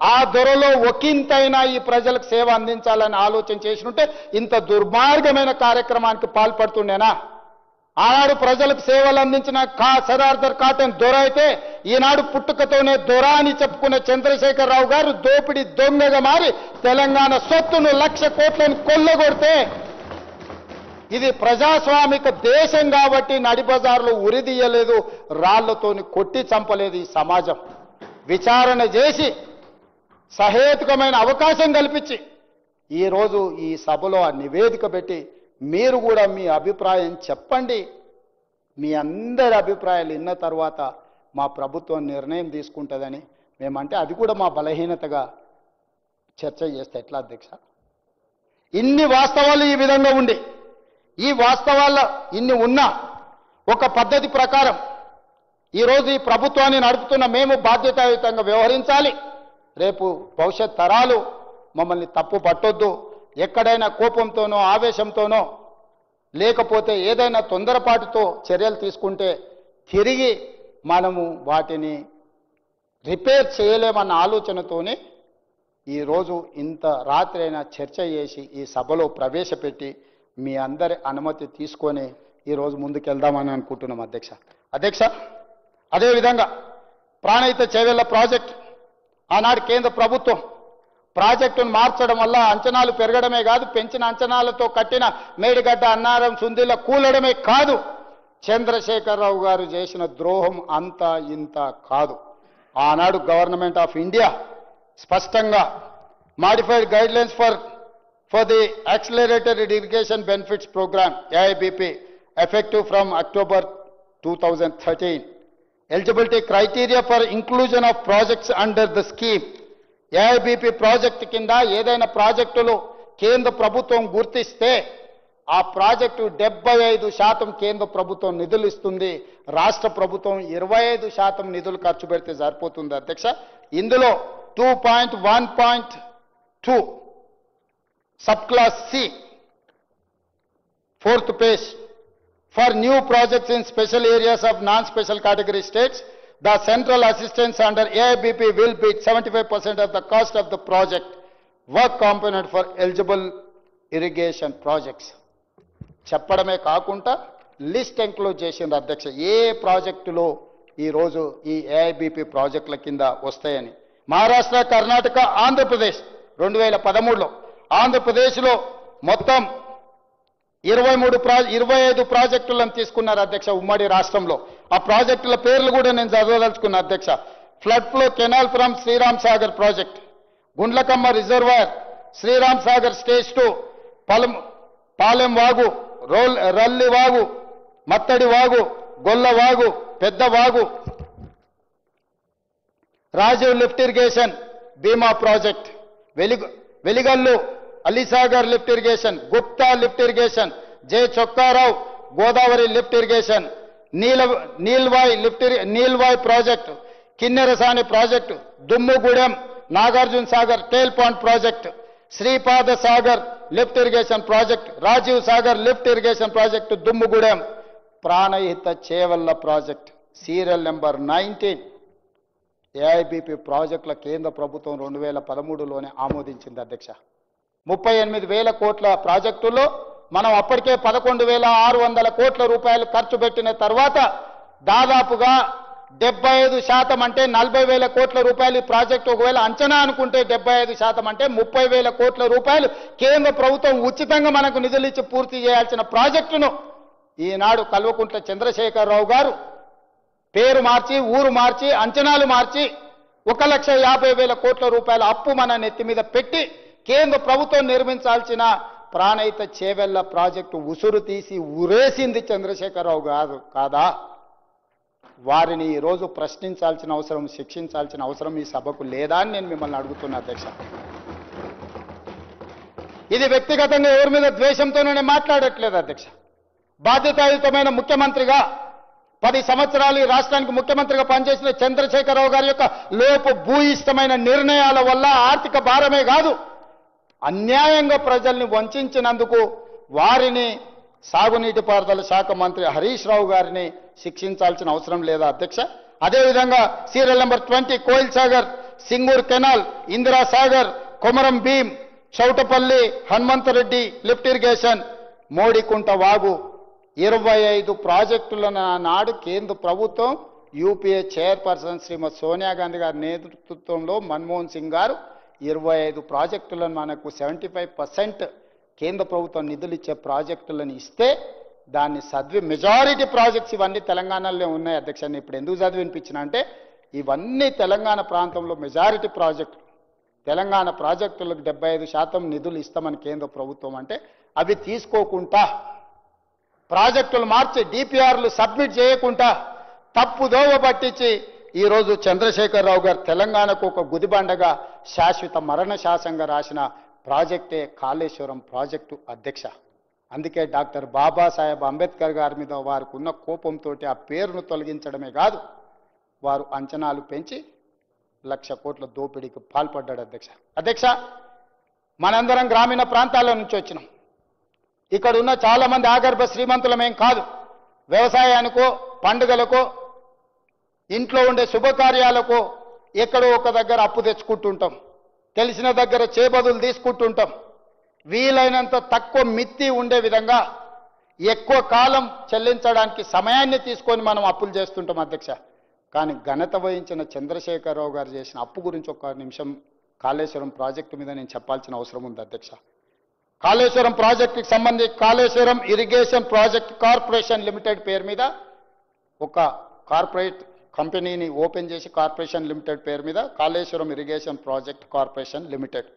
ఆ దొరలో ఒకంతైనా ఈ ప్రజలకు సేవ అందించాలని ఆలోచన చేసినట్టే ఇంత దుర్మార్గమైన కార్యక్రమానికి పాల్పడుతుండేనా? ఆనాడు ప్రజలకు సేవలు అందించిన సర్ ఆర్థర్ కాటన్ దొర అయితే, ఈనాడు పుట్టుకతోనే దొర అని చెప్పుకున్న చంద్రశేఖరరావు గారు దోపిడీ దొంగగా మారి తెలంగాణ సొత్తును 1,00,000 కోట్లను కొల్లగొడితే, ఇది ప్రజాస్వామిక దేశం కాబట్టి నడిబజార్లో ఉరిదీయలేదు, రాళ్లతోని కొట్టి చంపలేదు. ఈ సమాజం విచారణ చేసి సహేతుకమైన అవకాశం కల్పించి ఈరోజు ఈ సభలో ఆ నివేదిక పెట్టి మీరు కూడా మీ అభిప్రాయం చెప్పండి. మీ అందరి అభిప్రాయాలు విన్న తర్వాత మా ప్రభుత్వం నిర్ణయం తీసుకుంటుందని మేమంటే, అది కూడా మా బలహీనతగా చర్చ చేస్తే ఎట్లా అధ్యక్ష? ఇన్ని వాస్తవాలు ఈ విధంగా ఉండి, ఈ వాస్తవాల్లో ఇన్ని ఉన్నా ఒక పద్ధతి ప్రకారం ఈరోజు ఈ ప్రభుత్వాన్ని నడుపుతున్న మేము బాధ్యతాయుతంగా వ్యవహరించాలి. రేపు భవిష్యత్ తరాలు మమ్మల్ని తప్పు పట్టొద్దు. ఎక్కడైనా కోపంతోనో ఆవేశంతోనో లేకపోతే ఏదైనా తొందరపాటుతో చర్యలు తీసుకుంటే తిరిగి మనము వాటిని రిపేర్ చేయలేమన్న ఆలోచనతోనే ఈరోజు ఇంత రాత్రి అయినా చర్చ చేసి ఈ సభలో ప్రవేశపెట్టి మీ అందరి అనుమతి తీసుకొని ఈరోజు ముందుకెళ్దామని అనుకుంటున్నాం అధ్యక్ష. అదేవిధంగా ప్రాణహిత చేవెళ్ల ప్రాజెక్ట్ ఆనాడు కేంద్ర ప్రభుత్వం ప్రాజెక్టును మార్చడం వల్ల అంచనాలు పెరగడమే కాదు, పెంచిన అంచనాలతో కట్టిన మేడిగడ్డ అన్నారం సుందిల కూలడమే కాదు, చంద్రశేఖరరావు గారు చేసిన ద్రోహం అంతా ఇంత కాదు. ఆనాడు గవర్నమెంట్ ఆఫ్ ఇండియా స్పష్టంగా modified guidelines for the accelerated irrigation benefits programme AIBP effective from October 2013. Eligibility criteria for inclusion of projects under the scheme. AIBP project కింద ఏదైనా ప్రాజెక్టులు కేంద్ర ప్రభుత్వం గుర్తిస్తే ఆ ప్రాజెక్టు 75% కేంద్ర ప్రభుత్వం నిధులు ఇస్తుంది, రాష్ట్ర ప్రభుత్వం 25% నిధులు ఖర్చు పెడితే సరిపోతుంది అధ్యక్ష. ఇందులో 2.1.2 sub class C 4th page for new projects in special areas of non-special category states, the central assistance under AIBP will be 75% of the cost of the project work component for eligible irrigation projects. చెప్పడమే కాకుండా లిస్ట్ ఇంక్లూడ్ చేసింది అధ్యక్ష ఏ ప్రాజెక్టులో ఈరోజు ఈ ఏఐబిపి ప్రాజెక్టుల కింద వస్తాయని. మహారాష్ట్ర, కర్ణాటక, ఆంధ్రప్రదేశ్ 2013లో ఆంధ్రప్రదేశ్లో మొత్తం 25 ప్రాజెక్టులను తీసుకున్నారు అధ్యక్ష ఉమ్మడి రాష్ట్రంలో. ఆ ప్రాజెక్టుల పేర్లు కూడా నేను చదవదలుచుకున్నా అధ్యక్ష. Flood flow canal from Sriram Sagar project, Gundlakamma reservoir, Sriram Sagar stage 2, Palem వాగు, రల్లి వాగు, మత్తడి వాగు, గొల్ల వాగు, పెద్ద వాగు, Rajiv lift irrigation Bhima project, Veligallu Alisagar lift irrigation, Gupta lift irrigation, J Chokkarao Godavari lift irrigation, Neelwai project, Kinnerasani project, Dummugudem Nagarjuna Sagar tail pond project, Sripada Sagar lift irrigation project, Rajiv Sagar lift irrigation project Dummugudem, Pranahita Chevella project, serial number 19 AIBP ప్రాజెక్టుల కేంద్ర ప్రభుత్వం 2013లోనే ఆమోదించింది అధ్యక్ష. 38,000 కోట్ల ప్రాజెక్టుల్లో మనం అప్పటికే 11,600 కోట్ల రూపాయలు ఖర్చు పెట్టిన తర్వాత దాదాపుగా 75% అంటే 40,000 కోట్ల రూపాయలు ఈ ప్రాజెక్టు ఒకవేళ అంచనా అనుకుంటే 75% అంటే 30,000 కోట్ల రూపాయలు కేంద్ర ప్రభుత్వం ఉచితంగా మనకు నిధులు ఇచ్చి పూర్తి చేయాల్సిన ప్రాజెక్టును ఈనాడు కల్వకుంట్ల చంద్రశేఖరరావు గారు పేరు మార్చి, ఊరు మార్చి, అంచనాలు మార్చి 1,50,000 కోట్ల రూపాయల అప్పు మన నెత్తి మీద పెట్టి కేంద్ర ప్రభుత్వం నిర్మించాల్సిన ప్రాణహిత చేవెళ్ల ప్రాజెక్టు ఉసురు తీసి ఉరేసింది చంద్రశేఖరరావు గారు కాదా? వారిని ఈరోజు ప్రశ్నించాల్సిన అవసరం, శిక్షించాల్సిన అవసరం ఈ సభకు లేదా అని నేను మిమ్మల్ని అడుగుతున్నా అధ్యక్ష. ఇది వ్యక్తిగతంగా ఎవరి మీద ద్వేషంతోనే మాట్లాడట్లేదు అధ్యక్ష. బాధ్యతాయుతమైన ముఖ్యమంత్రిగా 10 సంవత్సరాలు ఈ రాష్ట్రానికి ముఖ్యమంత్రిగా పనిచేసిన చంద్రశేఖరరావు గారి యొక్క లోపు భూయిష్టమైన నిర్ణయాల వల్ల ఆర్థిక భారమే కాదు, అన్యాయంగా ప్రజల్ని వంచినందుకు వారిని సాగునీటి పారుదల శాఖ మంత్రి హరీష్ రావు గారిని శిక్షించాల్సిన అవసరం లేదా అధ్యక్ష? అదేవిధంగా serial number 20 Koil Sagar, Singur canal, Indira Sagar, Komaram Bheem, Choutapally, Hanumanthareddy lift irrigation, Modikunta వాగు 25 ప్రాజెక్టులను నాడు కేంద్ర ప్రభుత్వం యూపీఏ చైర్పర్సన్ శ్రీమతి సోనియా గాంధీ గారి నేతృత్వంలో మన్మోహన్ సింగ్ గారు 25 ప్రాజెక్టులను మనకు 75% కేంద్ర ప్రభుత్వం నిధులు ఇచ్చే ప్రాజెక్టులను ఇస్తే దాన్ని మెజారిటీ ప్రాజెక్ట్స్ ఇవన్నీ తెలంగాణలో ఉన్నాయి అధ్యక్ష. ఇప్పుడు ఎందుకు చదివినిపించిన అంటే ఇవన్నీ తెలంగాణ ప్రాంతంలో మెజారిటీ ప్రాజెక్టులు. తెలంగాణ ప్రాజెక్టులకు 75% నిధులు ఇస్తామని కేంద్ర ప్రభుత్వం అంటే అవి తీసుకోకుండా ప్రాజెక్టులు మార్చి డిపిఆర్లు సబ్మిట్ చేయకుండా తప్పుదోవ పట్టించి ఈరోజు చంద్రశేఖరరావు గారు తెలంగాణకు ఒక గుదిబండగా శాశ్వత మరణ శాసనంగా రాసిన ప్రాజెక్టే కాళేశ్వరం ప్రాజెక్టు అధ్యక్ష. అందుకే డాక్టర్ బాబాసాహెబ్ అంబేద్కర్ గారి మీద వారికి ఉన్న కోపంతో ఆ పేరును తొలగించడమే కాదు, వారు అంచనాలు పెంచి 1,00,000 కోట్ల దోపిడీకి పాల్పడ్డాడు అధ్యక్ష. అధ్యక్ష, మనందరం గ్రామీణ ప్రాంతాల నుంచి వచ్చినాం. ఇక్కడ ఉన్న చాలా మంది ఆగర్భ శ్రీమంతులమేం కాదు. వ్యవసాయానికో, పండుగలకో, ఇంట్లో ఉండే శుభకార్యాలకో ఎక్కడో ఒక దగ్గర అప్పు తెచ్చుకుంటుంటాం, తెలిసిన దగ్గర చేబదులు తీసుకుంటుంటాం. వీలైనంత తక్కువ మిత్తి ఉండే విధంగా ఎక్కువ కాలం చెల్లించడానికి సమయాన్ని తీసుకొని మనం అప్పులు చేస్తుంటాం అధ్యక్ష. కానీ ఘనత వహించిన చంద్రశేఖరరావు గారు చేసిన అప్పు గురించి ఒక నిమిషం కాళేశ్వరం ప్రాజెక్టు మీద నేను చెప్పాల్సిన అవసరం ఉంది అధ్యక్ష. కాళేశ్వరం ప్రాజెక్టుకి సంబంధించి Kaleshwaram irrigation project corporation limited పేరు మీద ఒక కార్పొరేట్ కంపెనీని ఓపెన్ చేసి కార్పొరేషన్ లిమిటెడ్ పేరు మీద Kaleshwaram irrigation project corporation limited,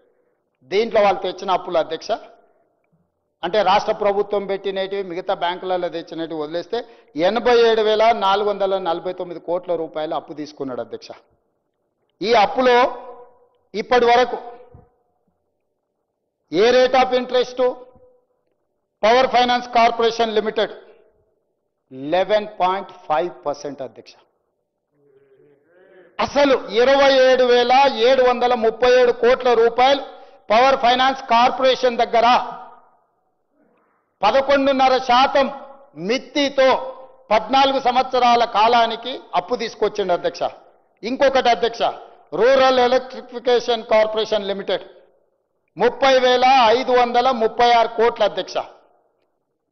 దీంట్లో వాళ్ళు తెచ్చిన అప్పులు అధ్యక్ష అంటే రాష్ట్ర ప్రభుత్వం పెట్టినవి మిగతా బ్యాంకులలో తెచ్చినవి వదిలేస్తే 87,449 కోట్ల రూపాయలు అప్పు తీసుకున్నాడు అధ్యక్ష. ఈ అప్పులో ఇప్పటి వరకు ఏ rate of interest power finance corporation limited 11.5% అధ్యక్ష. అసలు 27,737 కోట్ల రూపాయలు పవర్ ఫైనాన్స్ కార్పొరేషన్ దగ్గర 11.5% మిత్తితో 14 సంవత్సరాల కాలానికి అప్పు తీసుకొచ్చిండు అధ్యక్ష. ఇంకొకటి అధ్యక్ష, రూరల్ ఎలక్ట్రిఫికేషన్ కార్పొరేషన్ లిమిటెడ్ 30,536 కోట్ల అధ్యక్ష.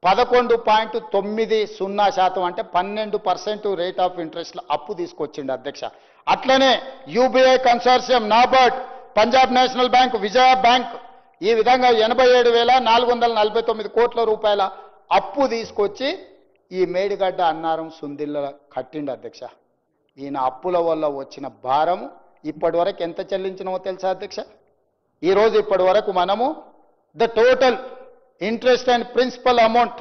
11.90% అంటే 12% రేట్ ఆఫ్ ఇంట్రెస్ట్ అప్పు తీసుకొచ్చిండు అధ్యక్ష. అట్లనే UBI consortium, NABARD, Punjab national bank, Vijaya bank ఈ విధంగా 87,449 కోట్ల రూపాయల అప్పు తీసుకొచ్చి ఈ మేడిగడ్డ అన్నారం సుందిల్ల కట్టిండు అధ్యక్ష. ఈయన అప్పుల వల్ల వచ్చిన భారం ఇప్పటి వరకు ఎంత చెల్లించినమో తెలుసా అధ్యక్ష? ఈరోజు ఇప్పటి వరకు మనము the total interest and principal amount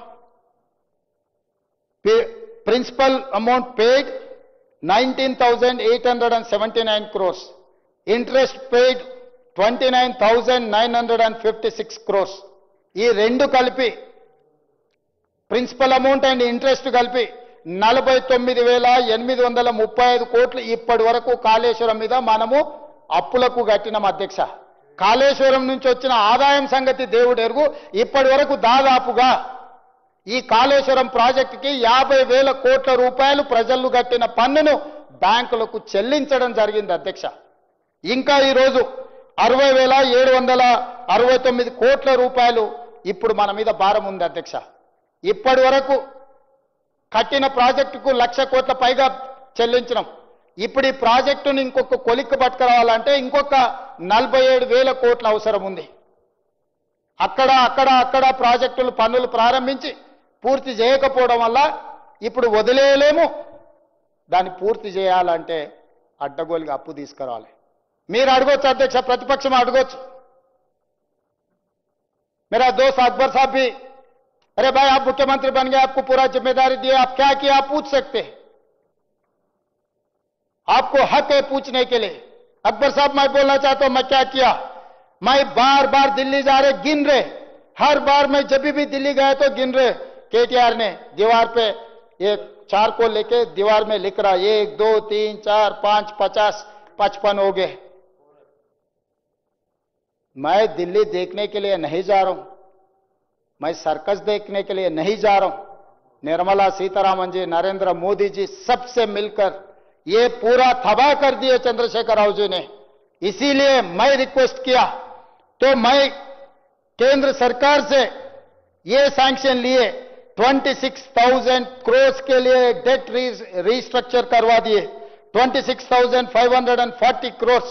paid 19,879 crores, interest paid 29,956 crores. ఈ రెండు కలిపి ప్రిన్సిపల్ అమౌంట్ అండ్ ఇంట్రెస్ట్ కలిపి 49,835 కోట్లు ఇప్పటి వరకు కాళేశ్వరం మీద మనము అప్పులకు కట్టినాం అధ్యక్ష. కాళేశ్వరం నుంచి వచ్చిన ఆదాయం సంగతి దేవుడు ఎరుగు. ఇప్పటి వరకు దాదాపుగా ఈ కాళేశ్వరం ప్రాజెక్టుకి 50,000 కోట్ల రూపాయలు ప్రజలు కట్టిన పన్నును బ్యాంకులకు చెల్లించడం జరిగింది అధ్యక్ష. ఇంకా ఈరోజు 60,769 కోట్ల రూపాయలు ఇప్పుడు మన మీద భారం ఉంది అధ్యక్ష. ఇప్పటి వరకు కట్టిన ప్రాజెక్టుకు 1,00,000 కోట్ల పైగా చెల్లించినాం. ఇప్పుడు ఈ ప్రాజెక్టును ఇంకొక కొలిక్కి పట్టుకురావాలంటే ఇంకొక 47,000 కోట్ల అవసరం ఉంది. అక్కడ ప్రాజెక్టులు పనులు ప్రారంభించి పూర్తి చేయకపోవడం వల్ల ఇప్పుడు వదిలేయలేము. దాన్ని పూర్తి చేయాలంటే అడ్డగోలుగా అప్పు తీసుకురావాలి. మీరు అడగొచ్చు అధ్యక్ష, ప్రతిపక్షం అడగొచ్చు. मेरा दोस्त अकबर साहब भी, अरे भाई आप मुख्यमंत्री बन गए, आपको पूरा जिम्मेदारी दी, आप क्या किया आप पूछ सकते हैं, आपको हक है पूछने के लिए. अकबर साहब मैं बोलना चाहता हूं मैं क्या किया. मैं बार बार दिल्ली जा रहे गिन रहे, हर बार मैं जब भी दिल्ली गया तो गिन रहे. केटीआर ने दीवार पे एक चार को लेके दीवार में लिख रहा 1 2 3 4 5 50 55 हो गए. मैं दिल्ली देखने के लिए नहीं जा रहा हूं, मैं सर्कस देखने के लिए नहीं जा रहा हूं. निर्मला सीतारामन जी, नरेंद्र मोदी जी सबसे मिलकर ये पूरा तबाह कर दिए चंद्रशेखर राव जी ने. इसीलिए मैं रिक्वेस्ट किया तो मैं केंद्र सरकार से ये सैंक्शन लिए 26,000 करोड़ के लिए डेट रीस्ट्रक्चर करवा दिए. 26,540 करोड़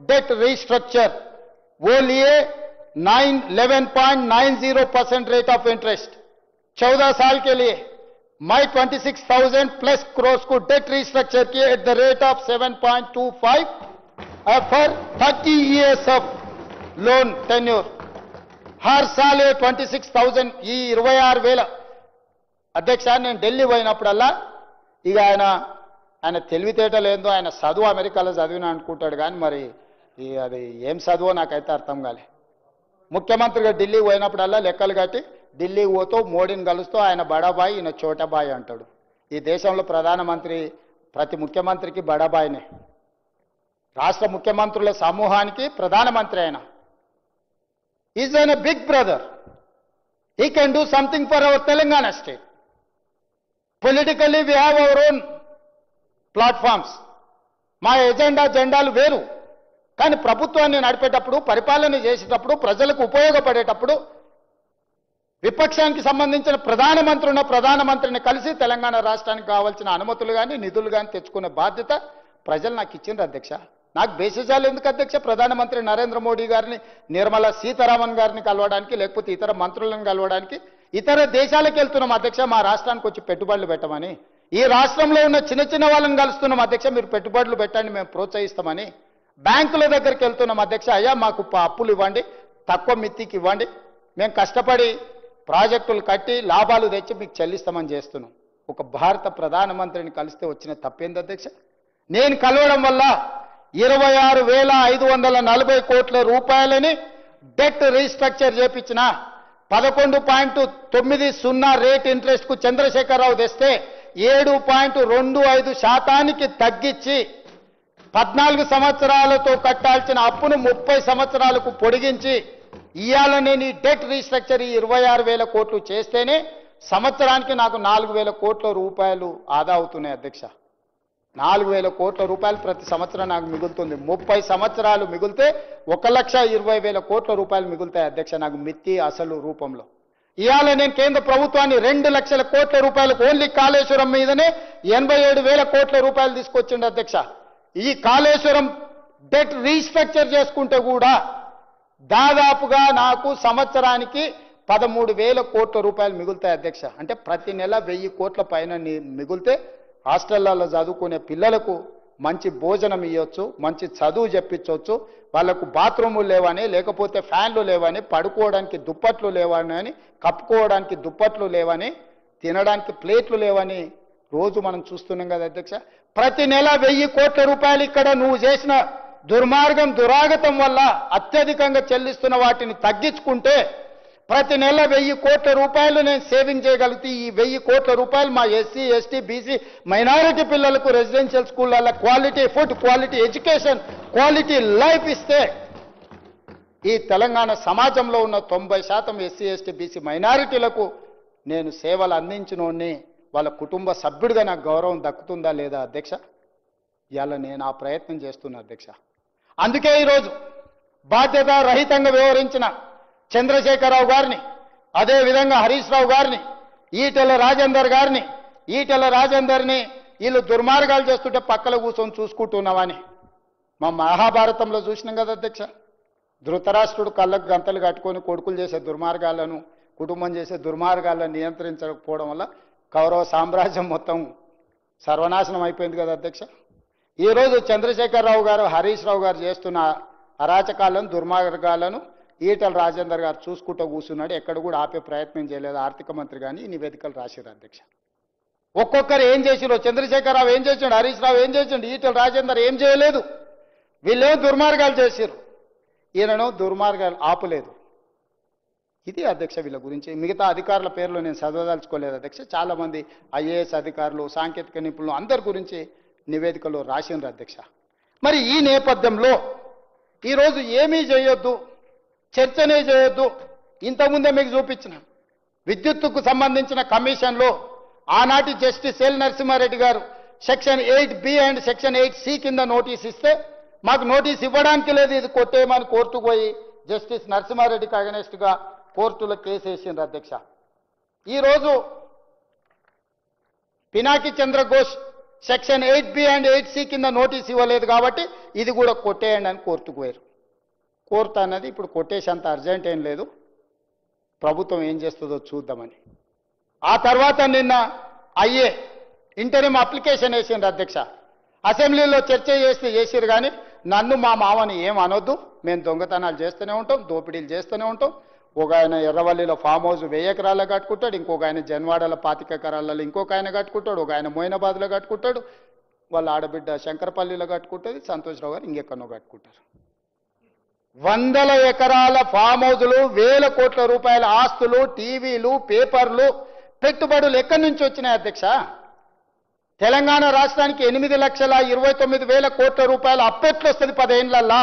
डेट रीस्ट्रक्चर वो लिए 11.90% रेट ऑफ इंटरेस्ट 14 साल के लिए. मैं 26,000 प्लस करोड़ को डेट रीस्ट्रक्चर किए at the rate of 7.25 for 30 years of loan tenure. हर साल 26,000 ఈ 26,000 అధ్యక్ష. నేను ఢిల్లీ పోయినప్పుడల్లా ఇక ఆయన తెలివితేటలు ఏందో, ఆయన చదువు అమెరికాలో చదివిన అనుకుంటాడు కానీ మరి అది ఏం చదువో నాకైతే అర్థం కాలే. ముఖ్యమంత్రిగా ఢిల్లీ పోయినప్పుడల్లా లెక్కలు కట్టి ఢిల్లీకి పోతూ మోడీని కలుస్తూ ఆయన బడాబాయి ఈయన చోటబాయి అంటాడు. ఈ దేశంలో ప్రధానమంత్రి ప్రతి ముఖ్యమంత్రికి బడాబాయినే. రాష్ట్ర ముఖ్యమంత్రుల సమూహానికి ప్రధానమంత్రి ఆయన. Is an a big brother. He can do something for our Telangana state. Politically we have our own platforms. మా జెండాలు వేరు. కానీ ప్రభుత్వాన్ని నడిపేటప్పుడు, పరిపాలన చేసేటప్పుడు, ప్రజలకు ఉపయోగపడేటప్పుడు విపక్షానికి సంబంధించిన ప్రధానమంత్రిని కలిసి తెలంగాణ రాష్ట్రానికి కావాల్సిన అనుమతులు కానీ నిధులు కానీ తెచ్చుకునే బాధ్యత ప్రజలు నాకు ఇచ్చిండ్రు అధ్యక్ష. నాకు బేసిజాలు ఎందుకు అధ్యక్ష? ప్రధానమంత్రి నరేంద్ర మోడీ గారిని, నిర్మలా సీతారామన్ గారిని కలవడానికి, లేకపోతే ఇతర మంత్రులను కలవడానికి ఇతర దేశాలకు వెళ్తున్నాం అధ్యక్ష. మా రాష్ట్రానికి వచ్చి పెట్టుబడులు పెట్టమని. ఈ రాష్ట్రంలో ఉన్న చిన్న వాళ్ళని కలుస్తున్నాం అధ్యక్ష. మీరు పెట్టుబడులు పెట్టండి, మేము ప్రోత్సహిస్తామని. బ్యాంకుల దగ్గరికి వెళ్తున్నాం అధ్యక్ష. అయ్యా మాకు అప్పులు ఇవ్వండి, తక్కువ మిత్తికి ఇవ్వండి, మేము కష్టపడి ప్రాజెక్టులు కట్టి లాభాలు తెచ్చి మీకు చెల్లిస్తామని చేస్తున్నాం. ఒక భారత ప్రధానమంత్రిని కలిస్తే వచ్చిన తప్పేంది అధ్యక్ష? నేను కలవడం వల్ల 26,540 కోట్ల రూపాయలని డెట్ రీస్ట్రక్చర్ చేపించిన 11.90 రేట్ ఇంట్రెస్ట్ కు చంద్రశేఖరరావు తెస్తే 7.25% తగ్గించి 14 సంవత్సరాలతో కట్టాల్సిన అప్పును 30 సంవత్సరాలకు పొడిగించి ఇయాల నేను ఈ డెట్ రీస్ట్రక్చర్ 26,000 కోట్లు చేస్తేనే సంవత్సరానికి నాకు 4,000 కోట్ల రూపాయలు ఆదా అవుతున్నాయి అధ్యక్ష. 4,000 కోట్ల రూపాయలు ప్రతి సంవత్సరం నాకు మిగులుతుంది. 30 సంవత్సరాలు మిగిలితే 1,20,000 కోట్ల రూపాయలు మిగులుతాయి అధ్యక్ష నాకు మిత్తి అసలు రూపంలో. ఇవాళ నేను కేంద్ర ప్రభుత్వాన్ని 2 లక్షల కోట్ల రూపాయలకు ఓన్లీ కాళేశ్వరం మీదనే 87,000 కోట్ల రూపాయలు తీసుకొచ్చిండు అధ్యక్ష. ఈ కాళేశ్వరం డెట్ రీస్ట్రక్చర్ చేసుకుంటే కూడా దాదాపుగా నాకు సంవత్సరానికి 13,000 కోట్ల రూపాయలు మిగులుతాయి అధ్యక్ష. అంటే ప్రతి నెల 1,000 కోట్ల పైన మిగిలితే హాస్టళ్లలో చదువుకునే పిల్లలకు మంచి భోజనం ఇవ్వచ్చు, మంచి చదువు చెప్పించవచ్చు, వాళ్లకు బాత్రూములు లేవని, లేకపోతే ఫ్యాన్లు లేవని, పడుకోవడానికి దుప్పట్లు లేవని, కప్పుకోవడానికి దుప్పట్లు లేవని, తినడానికి ప్లేట్లు లేవని రోజు మనం చూస్తున్నాం కదా అధ్యక్ష. ప్రతి నెల 1,000 కోట్ల రూపాయలు ఇక్కడ నువ్వు చేసిన దుర్మార్గం దురాగతం వల్ల అత్యధికంగా చెల్లిస్తున్న వాటిని తగ్గించుకుంటే ప్రతి నెల 1,000 కోట్ల రూపాయలు నేను సేవింగ్ చేయగలిగితే ఈ 1,000 కోట్ల రూపాయలు మా ఎస్సీ ఎస్టీ బీసీ మైనారిటీ పిల్లలకు రెసిడెన్షియల్ స్కూళ్ళల్లో quality food, quality education, quality life ఇస్తే ఈ తెలంగాణ సమాజంలో ఉన్న 90% ఎస్సీ ఎస్టీ బీసీ మైనారిటీలకు నేను సేవలు అందించినోడిని, వాళ్ళ కుటుంబ సభ్యుడిగా నాకు గౌరవం దక్కుతుందా లేదా అధ్యక్ష? ఇవాళ నేను ఆ ప్రయత్నం చేస్తున్నా అధ్యక్ష. అందుకే ఈరోజు బాధ్యత రహితంగా వ్యవహరించిన చంద్రశేఖరరావు గారిని, అదేవిధంగా హరీష్ రావు గారిని, ఈటెల రాజేందర్ని వీళ్ళు దుర్మార్గాలు చేస్తుంటే పక్కన కూర్చొని చూసుకుంటున్నామని మా మహాభారతంలో చూసినాం కదా అధ్యక్ష. ధృతరాష్ట్రుడు కళ్ళకు గంతలు కట్టుకొని కొడుకులు చేసే దుర్మార్గాలను, కుటుంబం చేసే దుర్మార్గాలను నియంత్రించకపోవడం వల్ల కౌరవ సామ్రాజ్యం మొత్తం సర్వనాశనం అయిపోయింది కదా అధ్యక్ష. ఈరోజు చంద్రశేఖరరావు గారు, హరీష్ రావు గారు చేస్తున్న అరాచకాలను, దుర్మార్గాలను ఈటెల రాజేందర్ గారు చూసుకుంటూ కూర్చున్నాడు. ఎక్కడ కూడా ఆపే ప్రయత్నం చేయలేదు ఆర్థిక మంత్రి కానీ ఈ నివేదికలు రాశారు అధ్యక్ష. ఒక్కొక్కరు ఏం చేసిరో, చంద్రశేఖరరావు ఏం చేసిండు, హరీష్ రావు ఏం చేసిండు, ఈటెల రాజేందర్ ఏం చేయలేదు. వీళ్ళేం దుర్మార్గాలు చేసిరు, ఈయనను దుర్మార్గాలు ఆపలేదు. ఇది అధ్యక్ష వీళ్ళ గురించి. మిగతా అధికారుల పేర్లు నేను చదవదలుచుకోలేదు అధ్యక్ష. చాలామంది ఐఏఎస్ అధికారులు, సాంకేతిక నిపుణులు అందరి గురించి నివేదికలో రాసిండ్రు అధ్యక్ష. మరి ఈ నేపథ్యంలో ఈరోజు ఏమీ చేయొద్దు, చర్చనే చేయొద్దు. ఇంతకుముందే మీకు చూపించిన విద్యుత్తుకు సంబంధించిన కమిషన్లో ఆనాటి జస్టిస్ ఎల్ నరసింహారెడ్డి గారు section 8B and section 8C కింద నోటీస్ ఇస్తే మాకు నోటీస్ ఇవ్వడానికి లేదు, ఇది కొట్టేయమని కోర్టుకు పోయి జస్టిస్ నరసింహారెడ్డికి అగనెస్ట్గా కోర్టులో కేసు వేసిండ్రు అధ్యక్ష. ఈరోజు Pinaki Chandra Ghose section 8B and 8C కింద నోటీస్ ఇవ్వలేదు కాబట్టి ఇది కూడా కొట్టేయండి అని కోర్టుకు పోయారు. కోర్టు అన్నది ఇప్పుడు కొట్టేసేంత అర్జెంట్ ఏం లేదు, ప్రభుత్వం ఏం చేస్తుందో చూద్దామని. ఆ తర్వాత నిన్న ఇంటరిమ్ అప్లికేషన్ వేసిండ్రు అధ్యక్ష. అసెంబ్లీలో చర్చ చేసిరు కానీ నన్ను మా మామని ఏం అనొద్దు, మేము దొంగతనాలు చేస్తూనే ఉంటాం, దోపిడీలు చేస్తూనే ఉంటాం. ఒక ఆయన ఎర్రవల్లిలో ఫామ్ హౌస్ 1000 ఎకరాల్లో కట్టుకుంటాడు, ఇంకొక ఆయన జన్వాడలో 25 ఎకరాలలో ఇంకొక ఆయన కట్టుకుంటాడు, ఒక ఆయన మోయినాబాద్లో కట్టుకుంటాడు, వాళ్ళ ఆడబిడ్డ శంకరపల్లిలో కట్టుకుంటుంది, సంతోష్రావు గారు ఇంకెక్కడో కట్టుకుంటారు. 100 ఎకరాల ఫామ్ హౌజులు, 1000 కోట్ల రూపాయల ఆస్తులు, టీవీలు, పేపర్లు, పెట్టుబడులు ఎక్కడి నుంచి వచ్చినాయి అధ్యక్ష? తెలంగాణ రాష్ట్రానికి 8,29,000 కోట్ల రూపాయల అప్పెట్లు వస్తుంది 10 ఏళ్లల్లా.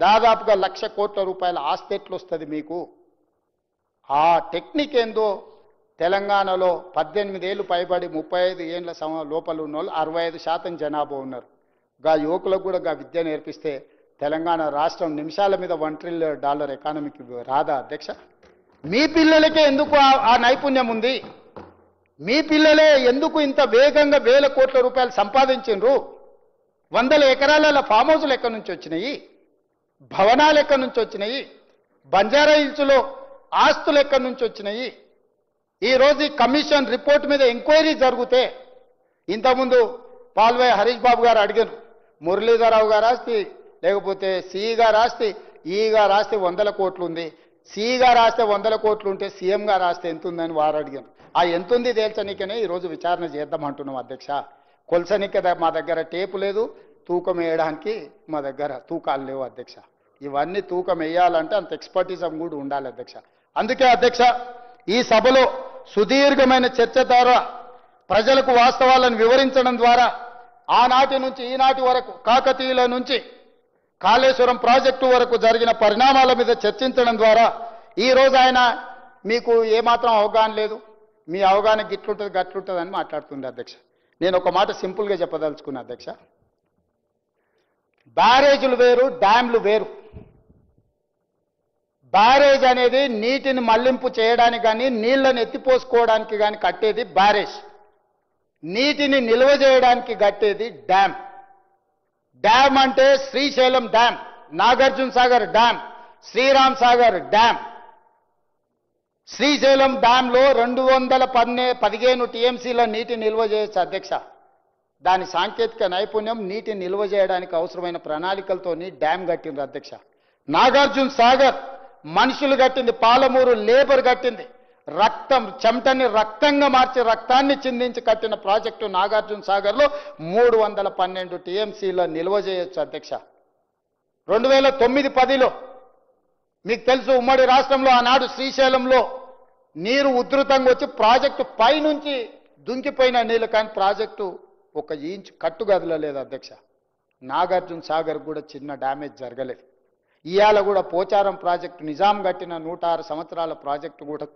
దాదాపుగా 1,00,000 కోట్ల రూపాయల ఆస్తి ఎట్లు వస్తుంది మీకు? ఆ టెక్నిక్ ఏందో తెలంగాణలో 18 ఏళ్ళు పైబడి 35 ఏళ్ళ లోపల ఉన్న వాళ్ళు 65% జనాభా ఉన్నారు. గా యువకులకు కూడా గా విద్య నేర్పిస్తే తెలంగాణ రాష్ట్రం నిమిషాల మీద $1 ట్రిలియన్ ఎకానమీకి రాదా అధ్యక్ష? మీ పిల్లలకే ఎందుకు ఆ నైపుణ్యం ఉంది? మీ పిల్లలే ఎందుకు ఇంత వేగంగా 1000 కోట్ల రూపాయలు సంపాదించిండ్రు? 100 ఎకరాల ఫామ్ హౌస్లు ఎక్కడి నుంచి వచ్చినాయి? భవనాలు ఎక్కడి నుంచి వచ్చినాయి? బంజారా హిల్స్లో ఆస్తులు ఎక్కడి నుంచి వచ్చినాయి? ఈరోజు ఈ కమిషన్ రిపోర్ట్ మీద ఎంక్వైరీ జరిగితే, ఇంతకుముందు పాల్వే హరీష్ బాబు గారు అడిగారు, మురళీధరరావు గారు ఆస్తి లేకపోతే సిఈగా రాస్తే, ఈగా రాస్తే 100 కోట్లు ఉంది, సిఈగా రాస్తే 100 కోట్లు ఉంటే సీఎంగా రాస్తే ఎంత ఉందని వారు అడిగారు. ఆ ఎంతుంది తేల్చనికనే ఈరోజు విచారణ చేద్దామంటున్నాం అధ్యక్ష. కొలసనిక మా దగ్గర టేపు లేదు, తూకం వేయడానికి మా దగ్గర తూకాలు లేవు అధ్యక్ష. ఇవన్నీ తూకం వేయాలంటే అంత ఎక్స్పర్టిజం కూడా ఉండాలి అధ్యక్ష. అందుకే అధ్యక్ష ఈ సభలో సుదీర్ఘమైన చర్చ ద్వారా ప్రజలకు వాస్తవాలను వివరించడం ద్వారా ఆనాటి నుంచి ఈనాటి వరకు కాకతీయుల నుంచి కాళేశ్వరం ప్రాజెక్టు వరకు జరిగిన పరిణామాల మీద చర్చించడం ద్వారా ఈరోజు ఆయన మీకు ఏమాత్రం అవగాహన లేదు, మీ అవగాహన గిట్లుంటుంది గట్లుంటుంది అని మాట్లాడుతుంది అధ్యక్ష. నేను ఒక మాట సింపుల్గా చెప్పదలుచుకున్నా అధ్యక్ష. బ్యారేజీలు వేరు, డ్యామ్లు వేరు. బ్యారేజ్ అనేది నీటిని మళ్లింపు చేయడానికి కానీ నీళ్లను ఎత్తిపోసుకోవడానికి కానీ కట్టేది బ్యారేజ్. నీటిని నిల్వ చేయడానికి కట్టేది డ్యామ్. డ్యామ్ అంటే Srisailam dam, Nagarjuna Sagar dam, Sriram Sagar dam. Srisailam డ్యాంలో 215 టీఎంసీల నీటి నిల్వ చేయొచ్చు అధ్యక్ష. దాని సాంకేతిక నైపుణ్యం నీటి నిల్వ చేయడానికి అవసరమైన ప్రణాళికలతోని డ్యామ్ కట్టింది అధ్యక్ష. నాగార్జున సాగర్ మనుషులు కట్టింది, పాలమూరు లేబర్ కట్టింది, చెమటని రక్తంగా మార్చి రక్తాన్ని చిందించి కట్టిన ప్రాజెక్టు నాగార్జున సాగర్లో 312 టీఎంసీల నిల్వ చేయొచ్చు అధ్యక్ష. 2009-10లో మీకు తెలుసు, ఉమ్మడి రాష్ట్రంలో ఆనాడు శ్రీశైలంలో నీరు ఉధృతంగా వచ్చి ప్రాజెక్టు పైనుంచి దుంకిపోయిన నీళ్ళు, కానీ ప్రాజెక్టు 1 ఇంచు కట్టు గదలలేదు అధ్యక్ష. నాగార్జున సాగర్ కూడా చిన్న డ్యామేజ్ జరగలేదు. ఇవాళ కూడా పోచారం ప్రాజెక్టు నిజాం కట్టిన 106 సంవత్సరాల ప్రాజెక్టు కూడా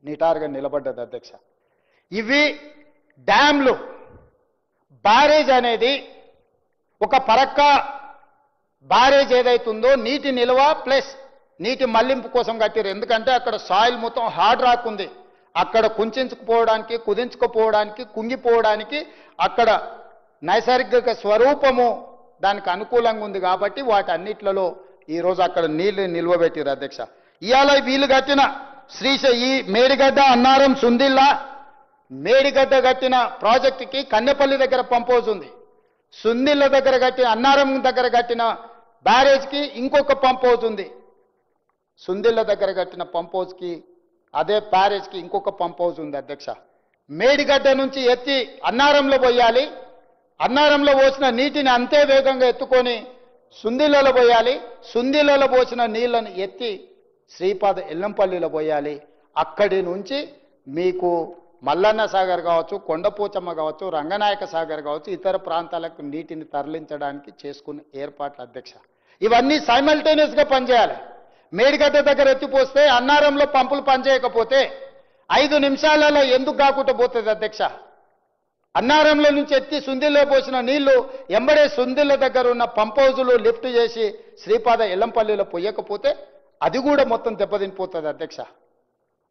నిటారుగా నిలబడ్డది అధ్యక్ష. ఇవి డ్యామ్లు. బ్యారేజ్ అనేది ఒక పరక్క బ్యారేజ్ ఏదైతుందో నీటి నిల్వ ప్లస్ నీటి మళ్లింపు కోసం కట్టారు. ఎందుకంటే అక్కడ సాయిల్ మొత్తం హార్డ్ రాక్ ఉంది. అక్కడ కుంచుకుపోవడానికి, కుదించుకుపోవడానికి, కుంగిపోవడానికి అక్కడ నైసర్గిక స్వరూపము దానికి అనుకూలంగా ఉంది. కాబట్టి వాటన్నిట్లలో ఈరోజు అక్కడ నీళ్లు నిల్వ పెట్టారు అధ్యక్ష. ఇవాళ వీళ్ళు కట్టిన ఈ మేడిగడ్డ, అన్నారం, సుందిల్లా, మేడిగడ్డ కట్టిన ప్రాజెక్టుకి కన్నెపల్లి దగ్గర పంప్ హౌస్ ఉంది. సుందిల్ల దగ్గర కట్టిన, అన్నారం దగ్గర కట్టిన బ్యారేజ్కి ఇంకొక పంప్ హౌస్ ఉంది. సుందిల్ల దగ్గర కట్టిన పంప్ హౌస్కి, అదే బ్యారేజ్కి ఇంకొక పంప్ హౌస్ ఉంది అధ్యక్ష. మేడిగడ్డ నుంచి ఎత్తి అన్నారంలో పోయాలి, అన్నారంలో పోసిన నీటిని అంతే వేగంగా ఎత్తుకొని సుందిల్లలో పోయాలి, సుందిల్లలో పోసిన నీళ్లను ఎత్తి శ్రీపాద ఎల్లంపల్లిలో పోయాలి. అక్కడి నుంచి మీకు మల్లన్న సాగర్ కావచ్చు, కొండపోచమ్మ కావచ్చు, రంగనాయక సాగర్ కావచ్చు, ఇతర ప్రాంతాలకు నీటిని తరలించడానికి చేసుకున్న ఏర్పాట్లు అధ్యక్ష. ఇవన్నీ సైమల్టేనియస్గా పనిచేయాలి. మేడిగడ్డ దగ్గర ఎత్తిపోస్తే అన్నారంలో పంపులు పనిచేయకపోతే 5 నిమిషాలలో ఎందుకు కాకుండా పోతుంది అధ్యక్ష? అన్నారంలో నుంచి ఎత్తి సుందిల్లో పోసిన నీళ్లు ఎంబడే సుందిల్ల దగ్గర ఉన్న పంప్ హౌజులు లిఫ్ట్ చేసి శ్రీపాద ఎల్లంపల్లిలో పోయకపోతే అది కూడా మొత్తం దెబ్బతినిపోతుంది అధ్యక్ష.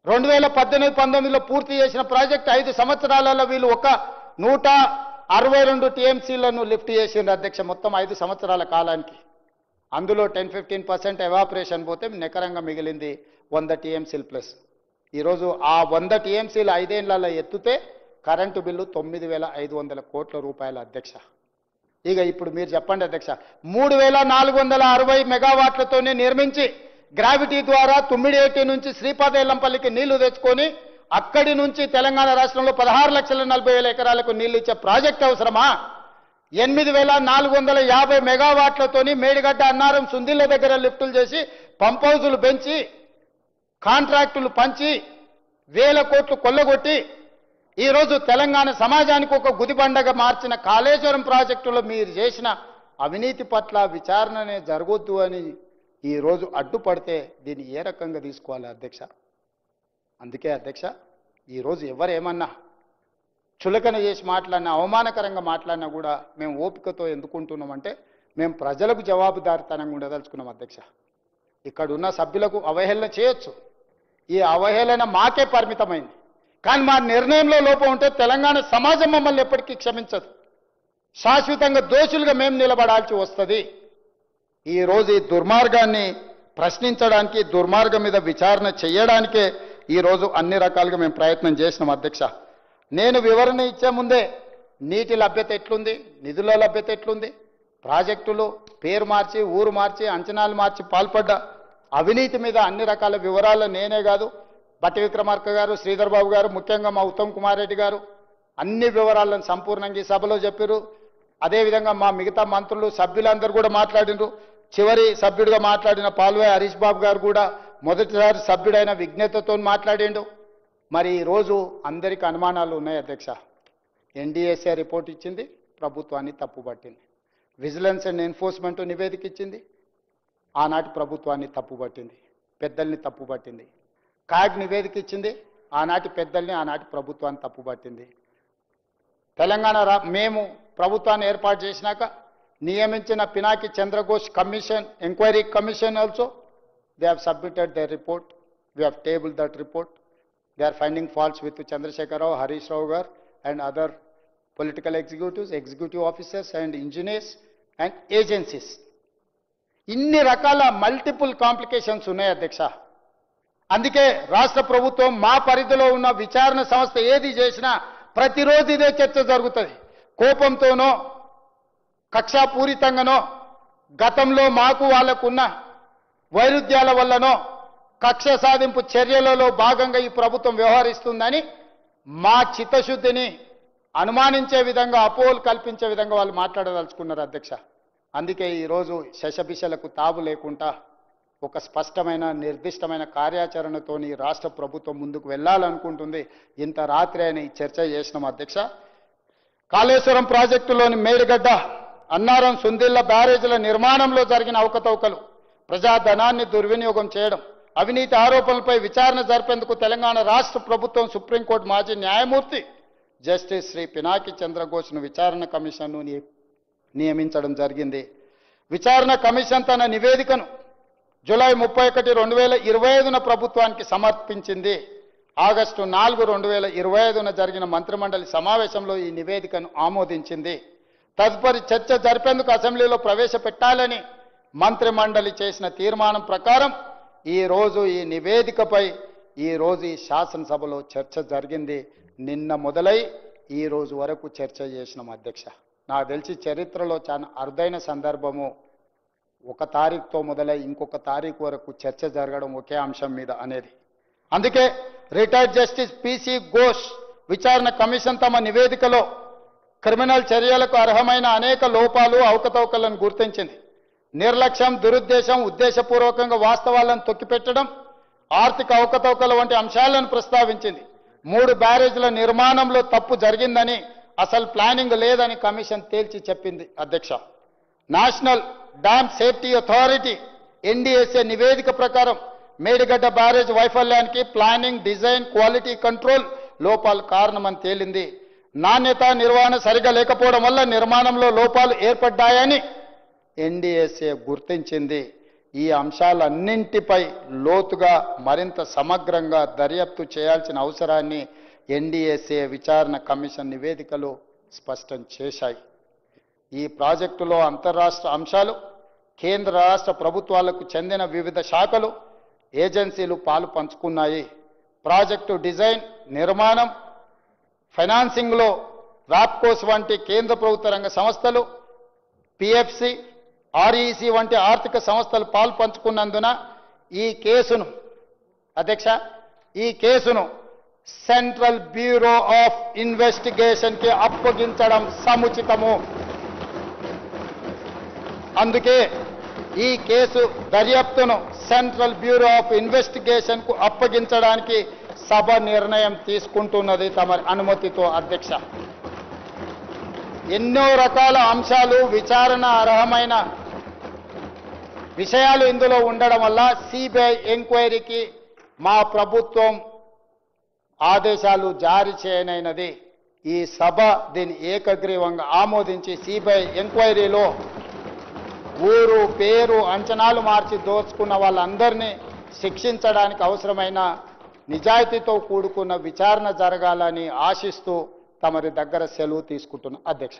2018-19లో పూర్తి చేసిన ప్రాజెక్టు 5 సంవత్సరాలలో వీళ్ళు 162 టీఎంసీలను లిఫ్ట్ చేసిండ్రు అధ్యక్ష, మొత్తం 5 సంవత్సరాల కాలానికి. అందులో 10-15% ఎవాపరేషన్ పోతే నికరంగా మిగిలింది 100 టీఎంసీలు ప్లస్. ఈరోజు ఆ 100 టీఎంసీలు 5 ఏళ్లలో ఎత్తుతే కరెంటు బిల్లు 9,500 కోట్ల రూపాయల అధ్యక్ష. ఇక ఇప్పుడు మీరు చెప్పండి అధ్యక్ష, 3,460 మెగావాట్లతోనే నిర్మించి గ్రావిటీ ద్వారా తుమ్మిడిఏటి నుంచి శ్రీపాద ఎల్లంపల్లికి నీళ్లు తెచ్చుకొని అక్కడి నుంచి తెలంగాణ రాష్ట్రంలో 16,40,000 ఎకరాలకు నీళ్లు ఇచ్చే ప్రాజెక్ట్ అవసరమా? 8,450 మెగావాట్లతోని మేడిగడ్డ, అన్నారం, సుందిల్ల దగ్గర లిఫ్టులు చేసి పంప్ హౌజులు పెంచి కాంట్రాక్టులు పంచి 1,000 కోట్లు కొల్లగొట్టి ఈరోజు తెలంగాణ సమాజానికి ఒక గుదిబండగా మార్చిన కాళేశ్వరం ప్రాజెక్టులో మీరు చేసిన అవినీతి పట్ల విచారణనే జరగొద్దు అని ఈరోజు అడ్డుపడితే దీన్ని ఏ రకంగా తీసుకోవాలి అధ్యక్ష? అందుకే అధ్యక్ష, ఈరోజు ఎవరేమన్నా చులకన చేసి మాట్లాడినా, అవమానకరంగా మాట్లాడినా కూడా మేము ఓపికతో ఎందుకుంటున్నామంటే మేము ప్రజలకు జవాబుదారితనంగా ఉండదలుచుకున్నాం అధ్యక్ష. ఇక్కడ ఉన్న సభ్యులకు అవహేళన చేయొచ్చు, ఈ అవహేళన మాకే పరిమితమైంది. కానీ మా నిర్ణయంలో లోపం ఉంటే తెలంగాణ సమాజం మమ్మల్ని ఎప్పటికీ క్షమించదు. శాశ్వతంగా దోషులుగా మేము నిలబడాల్సి వస్తుంది. ఈరోజు ఈ దుర్మార్గాన్ని ప్రశ్నించడానికి, దుర్మార్గం మీద విచారణ చేయడానికే ఈరోజు అన్ని రకాలుగా మేము ప్రయత్నం చేసినాం అధ్యక్ష. నేను వివరణ ఇచ్చే ముందే నీటి లభ్యత ఎట్లుంది, నిధుల లభ్యత ఎట్లుంది, ప్రాజెక్టులు పేరు మార్చి, ఊరు మార్చి, అంచనాలు మార్చి పాల్పడ్డ అవినీతి మీద అన్ని రకాల వివరాలు నేనే కాదు, బట్టి విక్రమార్క గారు, శ్రీధర్ బాబు గారు, ముఖ్యంగా మా ఉత్తమ్ కుమార్ రెడ్డి గారు అన్ని వివరాలను సంపూర్ణంగా ఈ సభలో చెప్పారు. అదేవిధంగా మా మిగతా మంత్రులు, సభ్యులందరూ కూడా మాట్లాడినారు. చివరి సభ్యుడిగా మాట్లాడిన పాల్వాయి హరీష్ బాబు గారు కూడా మొదటిసారి సభ్యుడైన విజ్ఞతతో మాట్లాడిండు. మరి ఈరోజు అందరికీ అనుమానాలు ఉన్నాయి అధ్యక్ష. ఎన్డీఎస్ఏ రిపోర్ట్ ఇచ్చింది, ప్రభుత్వాన్ని తప్పుపట్టింది. విజిలెన్స్ అండ్ ఎన్ఫోర్స్మెంట్ నివేదిక ఇచ్చింది, ఆనాటి ప్రభుత్వాన్ని తప్పుపట్టింది, పెద్దల్ని తప్పుపట్టింది. కాగ్ నివేదిక ఇచ్చింది, ఆనాటి పెద్దల్ని ఆనాటి ప్రభుత్వాన్ని తప్పుపట్టింది. తెలంగాణ మేము ప్రభుత్వాన్ని ఏర్పాటు చేసినాక నియమించిన Pinaki Chandra Ghose commission, enquiry commission also they have submitted their report. We have tabled that report. They are finding faults with Chandrasekhar Rao, Harish Rao gar and other political executives, executive officers and engineers and agencies. ఇన్ని రకాల మల్టిపుల్ కాంప్లికేషన్స్ ఉన్నాయి అధ్యక్ష. అందుకే రాష్ట్ర ప్రభుత్వం మా పరిధిలో ఉన్న విచారణ సంస్థ ఏది చేసినా ప్రతిరోజు ఇదే చర్చ జరుగుతుంది. కోపంతోనో కక్షాపూరితంగానో గతంలో మాకు వాళ్లకున్న వైరుధ్యాల వల్లనో కక్ష సాధింపు చర్యలలో భాగంగా ఈ ప్రభుత్వం వ్యవహరిస్తుందని మా చిత్తశుద్ధిని అనుమానించే విధంగా, అపోహలు కల్పించే విధంగా వాళ్ళు మాట్లాడదలుచుకున్నారు అధ్యక్ష. అందుకే ఈరోజు శశభిషలకు తావు లేకుండా ఒక స్పష్టమైన నిర్దిష్టమైన కార్యాచరణతోని రాష్ట్ర ప్రభుత్వం ముందుకు వెళ్ళాలనుకుంటుంది. ఇంత రాత్రి అయిన ఈ చర్చ చేసినాం అధ్యక్ష. కాళేశ్వరం ప్రాజెక్టులోని మేడిగడ్డ, అన్నారం, సుందిళ్ల బ్యారేజీల నిర్మాణంలో జరిగిన అవకతవకలు, ప్రజాధనాన్ని దుర్వినియోగం చేయడం, అవినీతి ఆరోపణలపై విచారణ జరిపేందుకు తెలంగాణ రాష్ట్ర ప్రభుత్వం సుప్రీంకోర్టు మాజీ న్యాయమూర్తి జస్టిస్ శ్రీ పినాకి చంద్రఘోష్ను విచారణ కమిషన్ను నియమించడం జరిగింది. విచారణ కమిషన్ తన నివేదికను జూలై 31, 2025న ప్రభుత్వానికి సమర్పించింది. ఆగస్టు 4, 2025న జరిగిన మంత్రిమండలి సమావేశంలో ఈ నివేదికను ఆమోదించింది. తదుపరి చర్చ జరిపేందుకు అసెంబ్లీలో ప్రవేశపెట్టాలని మంత్రిమండలి చేసిన తీర్మానం ప్రకారం ఈరోజు ఈ నివేదికపై ఈరోజు ఈ శాసనసభలో చర్చ జరిగింది. నిన్న మొదలై ఈ రోజు వరకు చర్చ చేసినాం అధ్యక్ష. నాకు తెలిసి చరిత్రలో చాలా అరుదైన సందర్భము. 1 తారీఖుతో మొదలై ఇంకొక తారీఖు వరకు చర్చ జరగడం ఒకే అంశం మీద అనేది. అందుకే రిటైర్డ్ జస్టిస్ పిసి ఘోష్ విచారణ కమిషన్ తమ నివేదికలో క్రిమినల్ చర్యలకు అర్హమైన అనేక లోపాలు, అవకతవకలను గుర్తించింది. నిర్లక్ష్యం, దురుద్దేశం, ఉద్దేశపూర్వకంగా వాస్తవాలను తొక్కిపెట్టడం, ఆర్థిక అవకతవకల వంటి అంశాలను ప్రస్తావించింది. 3 బ్యారేజీల నిర్మాణంలో తప్పు జరిగిందని, అసలు ప్లానింగ్ లేదని కమిషన్ తేల్చి చెప్పింది అధ్యక్ష. National dam safety authority NDSA నివేదిక ప్రకారం మేడిగడ్డ బ్యారేజ్ వైఫల్యానికి ప్లానింగ్, డిజైన్, క్వాలిటీ కంట్రోల్ లోపాలు కారణమని తేలింది. నాణ్యత, నిర్వహణ సరిగా లేకపోవడం వల్ల నిర్మాణంలో లోపాలు ఏర్పడ్డాయని ఎన్డీఎస్ఏ గుర్తించింది. ఈ అంశాలన్నింటిపై లోతుగా మరింత సమగ్రంగా దర్యాప్తు చేయాల్సిన అవసరాన్ని ఎన్డీఎస్ఏ విచారణ కమిషన్ నివేదికలు స్పష్టం చేశాయి. ఈ ప్రాజెక్టులో అంతర్రాష్ట్ర అంశాలు, కేంద్ర రాష్ట్ర ప్రభుత్వాలకు చెందిన వివిధ శాఖలు, ఏజెన్సీలు పాలు పంచుకున్నాయి. ప్రాజెక్టు డిజైన్, నిర్మాణం, ఫైనాన్సింగ్లో రాప్కోస్ వంటి కేంద్ర ప్రభుత్వ రంగ సంస్థలు, పిఎఫ్సి, ఆర్ఈసి వంటి ఆర్థిక సంస్థలు పాలు పంచుకున్నందున ఈ కేసును అధ్యక్ష సెంట్రల్ బ్యూరో ఆఫ్ ఇన్వెస్టిగేషన్కి అప్పగించడం సముచితము. అందుకే ఈ కేసు దర్యాప్తును సెంట్రల్ బ్యూరో ఆఫ్ ఇన్వెస్టిగేషన్కు అప్పగించడానికి సభ నిర్ణయం తీసుకుంటున్నది తమ అనుమతితో అధ్యక్ష. ఎన్నో రకాల అంశాలు, విచారణ అర్హమైన విషయాలు ఇందులో ఉండడం వల్ల సిబిఐ ఎంక్వైరీకి మా ప్రభుత్వం ఆదేశాలు జారీ చేయనైనది. ఈ సభ దీన్ని ఏకగ్రీవంగా ఆమోదించి సిబిఐ ఎంక్వైరీలో ఊరు, పేరు, అంచనాలు మార్చి దోచుకున్న వాళ్ళందరినీ శిక్షించడానికి అవసరమైన నిజాయితీతో కూడుకున్న విచారణ జరగాలని ఆశిస్తూ తమరి దగ్గర సెలవు తీసుకుంటున్న అధ్యక్ష.